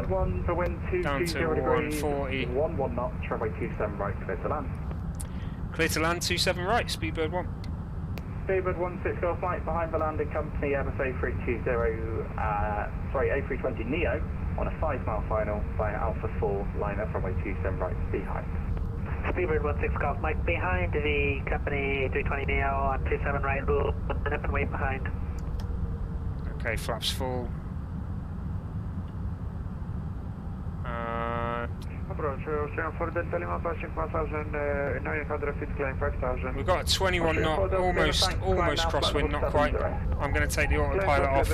down to 140. 1 knots, runway 27 right, clear to land. Clear to land, 27 right, Speedbird 1. Speedbird 16 Golf Mike behind the landing company, Airbus A320 Neo on a 5-mile final via Alpha 4, line up runway 27 right behind. Speedbird 16 Golf Mike behind the company 320 Neo on 27 right, we'll line up and wait behind. Okay, flaps full. Approach, Austrian 4 Delta Lima passing 1,900 feet, climb 5,000. We've got a 21 knot, almost crosswind, not quite. I'm going to take the autopilot off,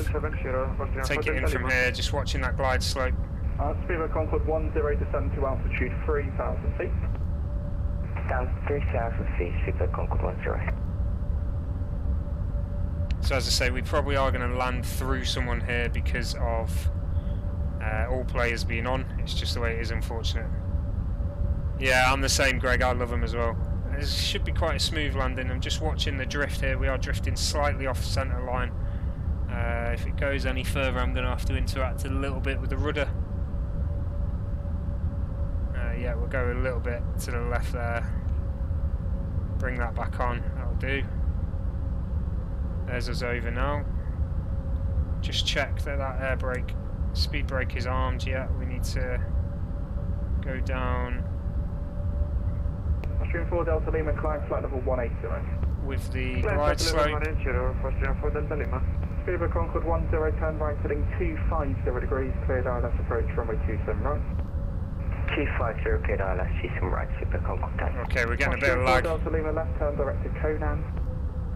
take it in from here, just watching that glide slope. Speedbird Concord 10, descend to altitude 3,000 feet. Down 3,000 feet, Speedbird Concord 10. So as I say, we probably are going to land through someone here because of all players being on. It's just the way it is, unfortunate. Yeah, I'm the same, Greg. I love them as well. It should be quite a smooth landing. I'm just watching the drift here. We are drifting slightly off centre line. If it goes any further, I'm going to have to interact a little bit with the rudder. Yeah, we'll go a little bit to the left there. Bring that back on, that'll do. There's us over now. Just check that that air brake, speed brake is armed. Yeah, we need to go down. Austrian 4 Delta Lima, climb flight level 180. With the glide slope. Speedbird Concord 10, turn right heading 250 degrees, cleared ILS approach runway 27 right. 250 cleared ILS, 27 right, Speedbird Concord 10. Okay, we're getting a bit of lag. Delta Lima, left turn direct to Conan.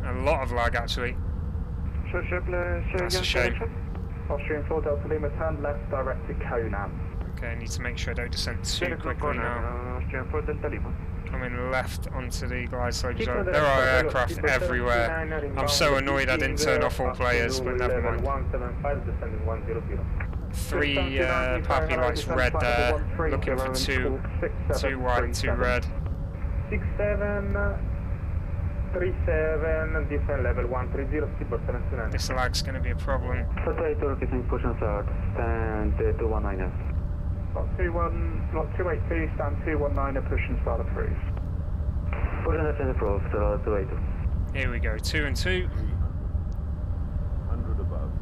A lot of lag actually. That's a shame. Austrian 4 Delta Lima, turn left direct to Conan. Okay, I need to make sure I don't descend too quickly now. Austrian 4 Delta Lima. Coming left onto the glide slope zone. There are aircraft everywhere. I'm so annoyed I didn't turn off all players, but never mind. 3 PAPI lights red there, looking for 2 white, 2 red. 67, descend level 130, speedbird 729. This lag's going to be a problem. Stand 219. Lot 282, stand 219, push and start approach. Push and descend approach, 282. Here we go, 2 and 2. 100 above.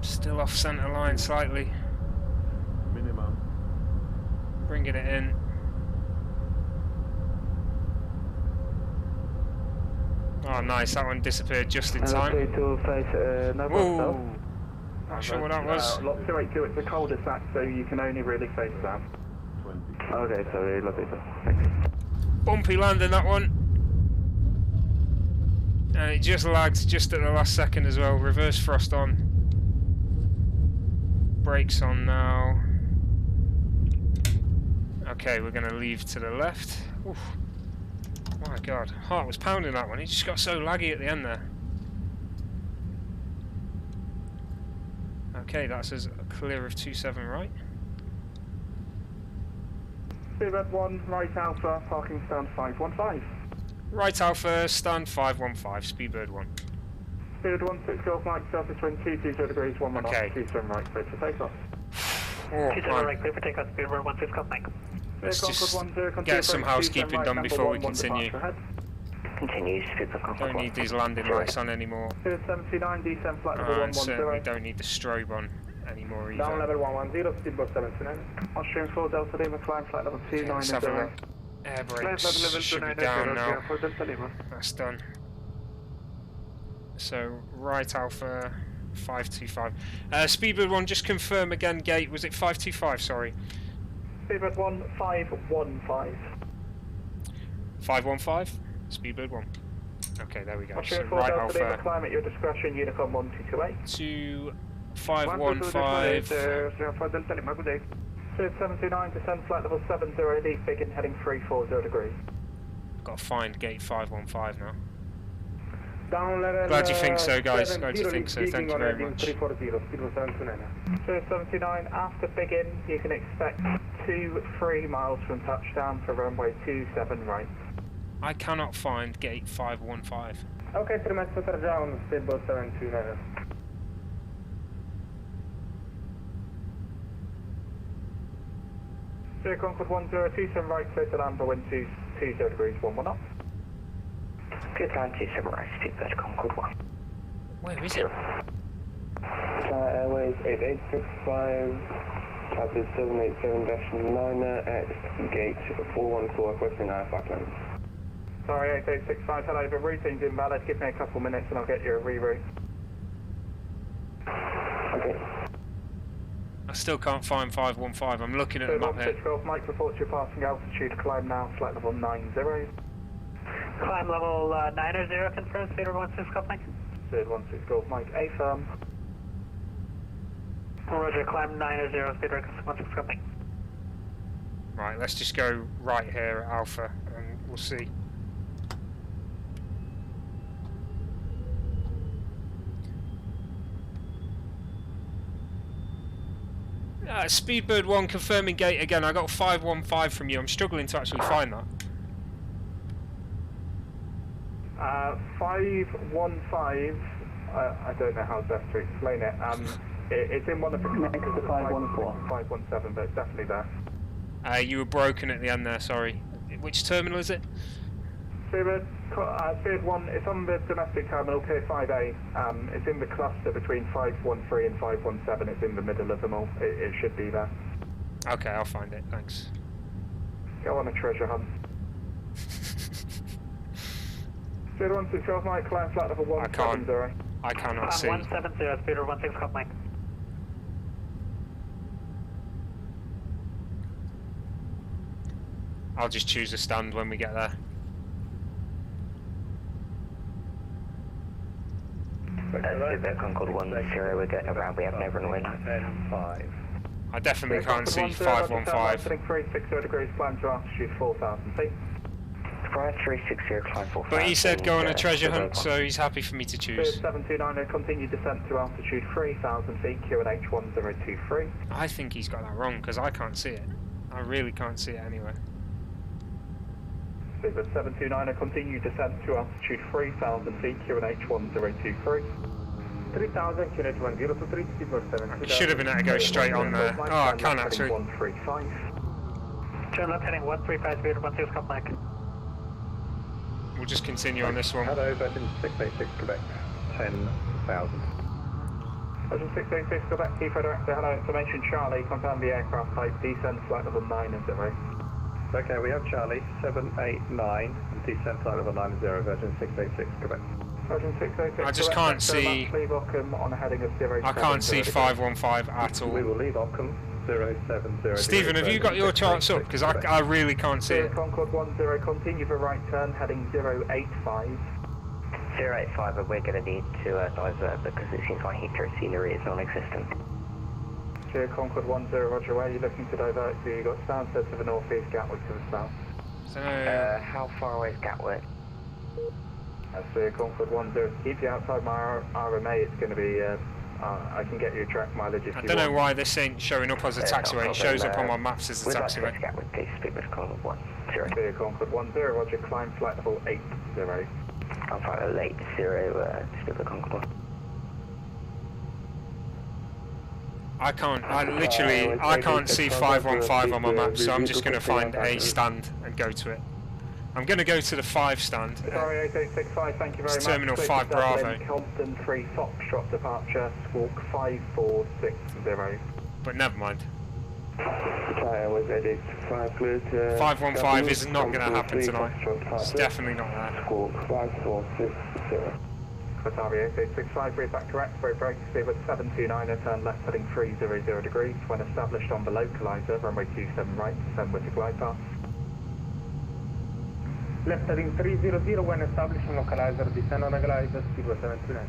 Still off centre line slightly. Minimum. Bringing it in. Oh nice, that one disappeared just in time. Ooh, not sure what that was. Lot 282, it's a cul-de-sac, so you can only really face that. 20. Okay, sorry, lot 82. Thanks. Bumpy landing that one. And it just lagged just at the last second as well. Reverse thrust on. Brakes on now. Okay, we're going to leave to the left. Oof. My god, heart was pounding that one. It just got so laggy at the end there. Okay, that's as clear of 27 right. Speedbird 1, right alpha, parking stand 515. Right alpha, stand 515, Speedbird 1. Speedbird 1, 6 Golf Mike, surface wind 220 degrees, 1 minute, okay. 27 right, clear for takeoff. Oh, 27 right, clear for takeoff, Speedbird 1, 6 Golf Mike. Let's just get some housekeeping done before we continue. Continue, Speedbird Concord. Don't need these landing lights on anymore. 79, descent flight level And 110. certainly don't need the strobe on anymore either. Down level 110, speedbird 729. Austrian 4 Delta Lima, climb flight level 29. Let's have a look. Air brakes should be down now. That's done. So, right alpha, 525. Speedbird 1, just confirm again, gate, was it 525, sorry? Speedbird 1, 515. 515? Speedbird 1. Okay, there we go. So, Austrian 4 right Delta Lima, alpha. climb at your discretion, Unicom 1228. 2515. 79, descend flight level 70, leave begin heading 340 degrees. Got to find gate 515 now. Down level, Glad you think so, guys. Glad you think so. Thank you very much. 79, after begin, you can expect 2-3 miles from touchdown for runway 27 right. I cannot find gate 515. Okay, permesso per down, speedboat 729. Sierra Concord 1027 right, clear to land for wind 20 degrees, 11 knots. Good land, 27 right, Speedbird Concord 1. Where is it? Airways 8865, Tapis 787-9 at gate 414, Western Air Falklands. Sorry, 8865, hello, the routine's invalid, give me a couple minutes and I'll get you a reroute. Okay. I still can't find 515. I'm looking at the map here. Golf Mike reports your passing altitude, climb now, flight level 90. Climb level 90, confirm, Speedbird 16 Golf Mike. Speedbird 16 Golf Mike, A firm. Roger, climb 90, Speedbird 16 Golf Mike. Right, let's just go right here at Alpha and we'll see. Speedbird 1 confirming gate again. I got 515 from you. I'm struggling to actually find that. 515, I don't know how best to explain it. It's in one of the connectors of 514. 517, but it's definitely there. You were broken at the end there, sorry. Which terminal is it? Beard 1, it's on the domestic terminal, Pier 5A. It's in the cluster between 513 and 517. It's in the middle of them all. It should be there. Okay, I'll find it, thanks. Go on a treasure hunt. 0160 Mike, climb flat level 170. I cannot see. 170, Peter 16 Golf Mike. I'll just choose a stand when we get there. Concord 10, we're getting around, we have no runway now. 5. I definitely can't see 515. 360 degrees, climb to altitude 4,000 feet. 5360, climb 4,000. But he said go on a treasure hunt, so he's happy for me to choose. 729, continue descent to altitude 3,000 feet, QNH 1023. I think he's got that wrong, because I can't see it. I really can't see it anyway. 729, continue descent to altitude 3,000 feet, QNH 1023. 3,000, QNH 103, speed 7. I should have been able to go straight on there. Oh, I can actually. 135. Turn left heading 135, Peter 16 Golf Mike. We'll just continue on this one. Hello, Virgin 686 Quebec, 10,000. Virgin 686 Quebec, Heathrow Director, hello, information Charlie, confirm the aircraft type, descend flight level 90. Okay, we have Charlie, 789, and descent flight level 90, Virgin 686 Quebec. Virgin 686 I just can't see. Leave Ockham on a heading of 07. I can't see 515 at all. We will leave Ockham, 070. Stephen, have you got your charts up? Because I really can't see it. Concord 10, continue for right turn, heading 085. 085, but we're going to need to divert because it seems like Heathrow scenery is non-existent. Sierra Concord 10, roger, where are you looking to divert to? You've got Stansted to the northeast, Gatwick to the south. So, how far away is Gatwick? Sierra Concord 10, keep you outside my RMA, it's going to be, I can get you a track mileage if you want. I don't know why this ain't showing up as a taxiway, it shows up on my maps as a taxiway. Gatwick, please speak with Concord 10. Sierra Concord 10, roger, climb flight level 80. I'm flight level 80, speak with Concord 1. I can't see 515 on my map, so I'm just going to find a stand and go to it. I'm going to go to the 5 stand. Sorry, 8865, thank you very much. Terminal 5 Bravo. Compton 3 Foxtrot departure, squawk 5460. But never mind. 515 is not going to happen tonight. It's definitely not there. Squawk 5460. Qatari 8865, read back correct, break, speed with 729, turn left heading 300 degrees. When established on the localizer, runway 27 right, descend with the glide path. Left heading 300 when established on localizer, descend on the glider, speed with 729.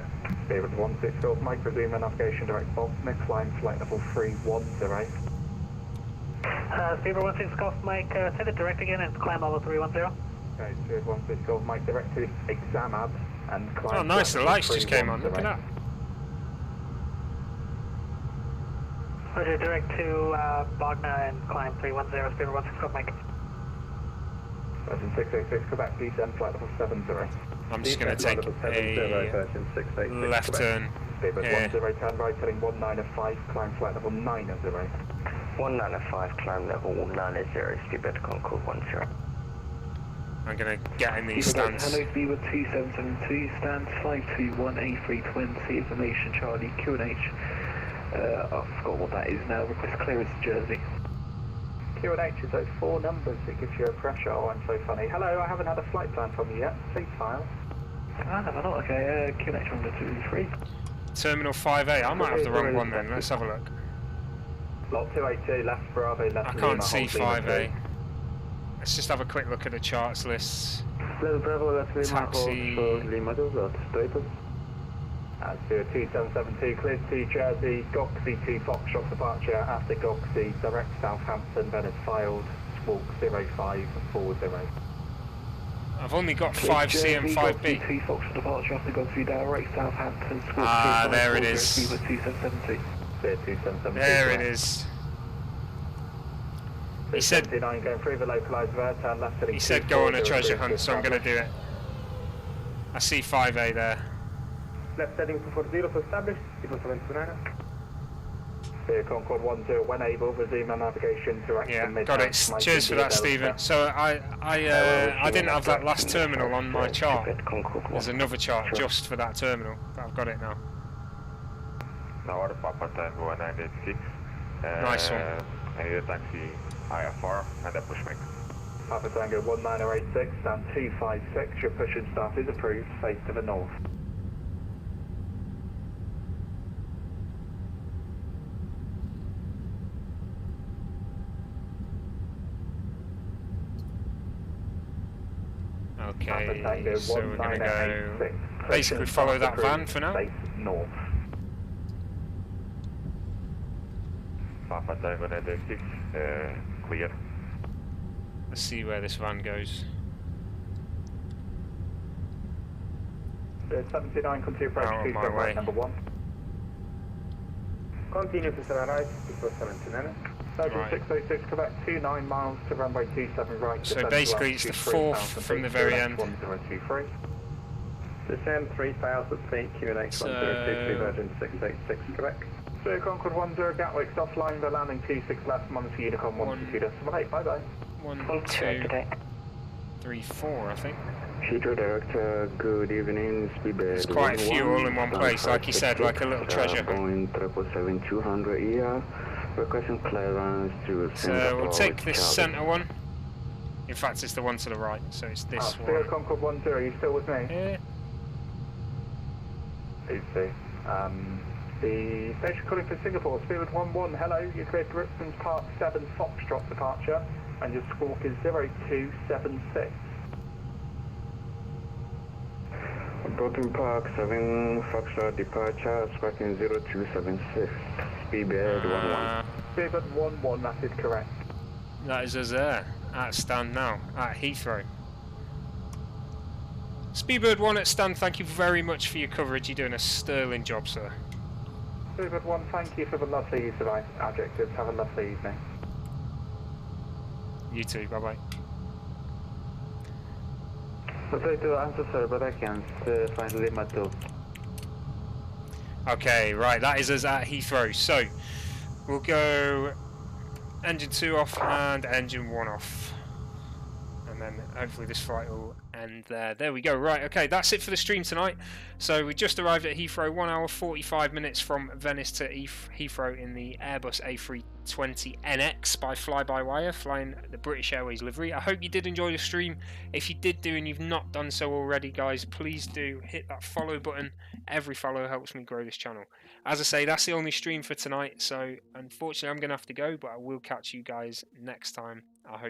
Speed with 16 Golf Mike, resume navigation direct Baltimore, climb flight level 310. Speed 16 Golf Mike, send it direct again and climb level 310. Okay, Speed 16 Golf Mike, direct to Examab. And oh nice, the lights just came on, look at that. Roger, direct to Bogna and climb 310, speed 16 Golf Mike. Virgin 686, Quebec, descend flight level 70. I'm just going to take a left turn here. 10, Yeah. turn right heading 195, climb flight level 90. 195, climb level 90, speed to Concord 10. I'm going to get in these stands. Hello, Beaver 2772, stands 521A320, information Charlie, QNH. I forgot what that is now, request clearance Jersey. QNH is those 4 numbers that gives you a pressure. Oh, I'm so funny. Hello, I haven't had a flight plan from you yet. Please file. Ah, have I not? Okay, QNH 123. Terminal 5A, I might have the wrong one then, let's have a look. Lot 282, left Bravo, left I can't see 5A. Let's just have a quick look at the charts lists. Taxi. 2772, clears to Jersey, Goxie 2 Foxtrot departure, after Goxie, direct Southampton, then it's filed, squawk 0540. I've only got 5C and 5B. 2 Foxtrot departure, after Goxie, direct Southampton, squawk 2540. There it is. 2772. There it is. He said going through the localised turn left. He said go on a treasure hunt, so I'm going to do it. I see 5A there. Left heading 240 to establish, Eagle 729. Concord 10, when able, resume our navigation to action. Yeah, got it. Cheers for that, Stephen. So I didn't have that last terminal on my chart. There's another chart just for that terminal, but I've got it now. Now order Papa Tango 1986. Nice one. I need a taxi IFR and a pushback. Papa Tango 19086, stand 256, your push and start is approved, face to the north. Okay, so we're going to go basically follow that van for now. Face north. Papa Tango 986, clear. Let's see where this van goes. 79, continue approach Out of my way. number 1. Continue to 7 right, Eagle 729. Right. 606, Quebec, 29 miles to runway 27 right. So basically it's the fourth from the very end. 1023. Descend 3000 feet, QNH 1023, Virgin 686, Quebec. So Concord 10, Gatwick's offline, the landing 26 left, Monitor Unicom 122.8, bye bye. 1, 2, 3, 4, I think. Heathrow Director, good evening, Speedbird. There's quite a few all in one place, like you said, like a little treasure. Boeing 777-200 ER, requesting clearance to Singapore. So we'll take this centre one. In fact, it's the one to the right, so it's this one. Concord 10, are you still with me? Yeah. Easy. The station calling for Singapore, Spirit 11, hello, you cleared Brixton's Park 7 Foxtrot departure, and your squawk is 0276. Brooklyn Park 7 Foxtrot departure, squawking 0276, Speedbird 11. Spirit 11, that is correct. That is us there, at stand now, at Heathrow. Speedbird 1 at stand, thank you very much for your coverage, you're doing a sterling job, sir. Spirit 1, thank you for the lovely use of adjectives, have a lovely evening. You too, bye bye. I'll try to answer, sir, but I can't find the limit too. Okay, right, that is us at Heathrow. So, we'll go engine 2 off and engine 1 off. And then hopefully this flight will end there. There we go, right, okay, that's it for the stream tonight. So, we just arrived at Heathrow, 1 hour 45 minutes from Venice to Heathrow in the Airbus A32NX by fly-by-wire, flying the British Airways livery. I hope you did enjoy the stream. If you did and you've not done so already, guys, please do hit that follow button. Every follow helps me grow this channel. As I say, that's the only stream for tonight, so unfortunately I'm going to have to go, but I will catch you guys next time. I hope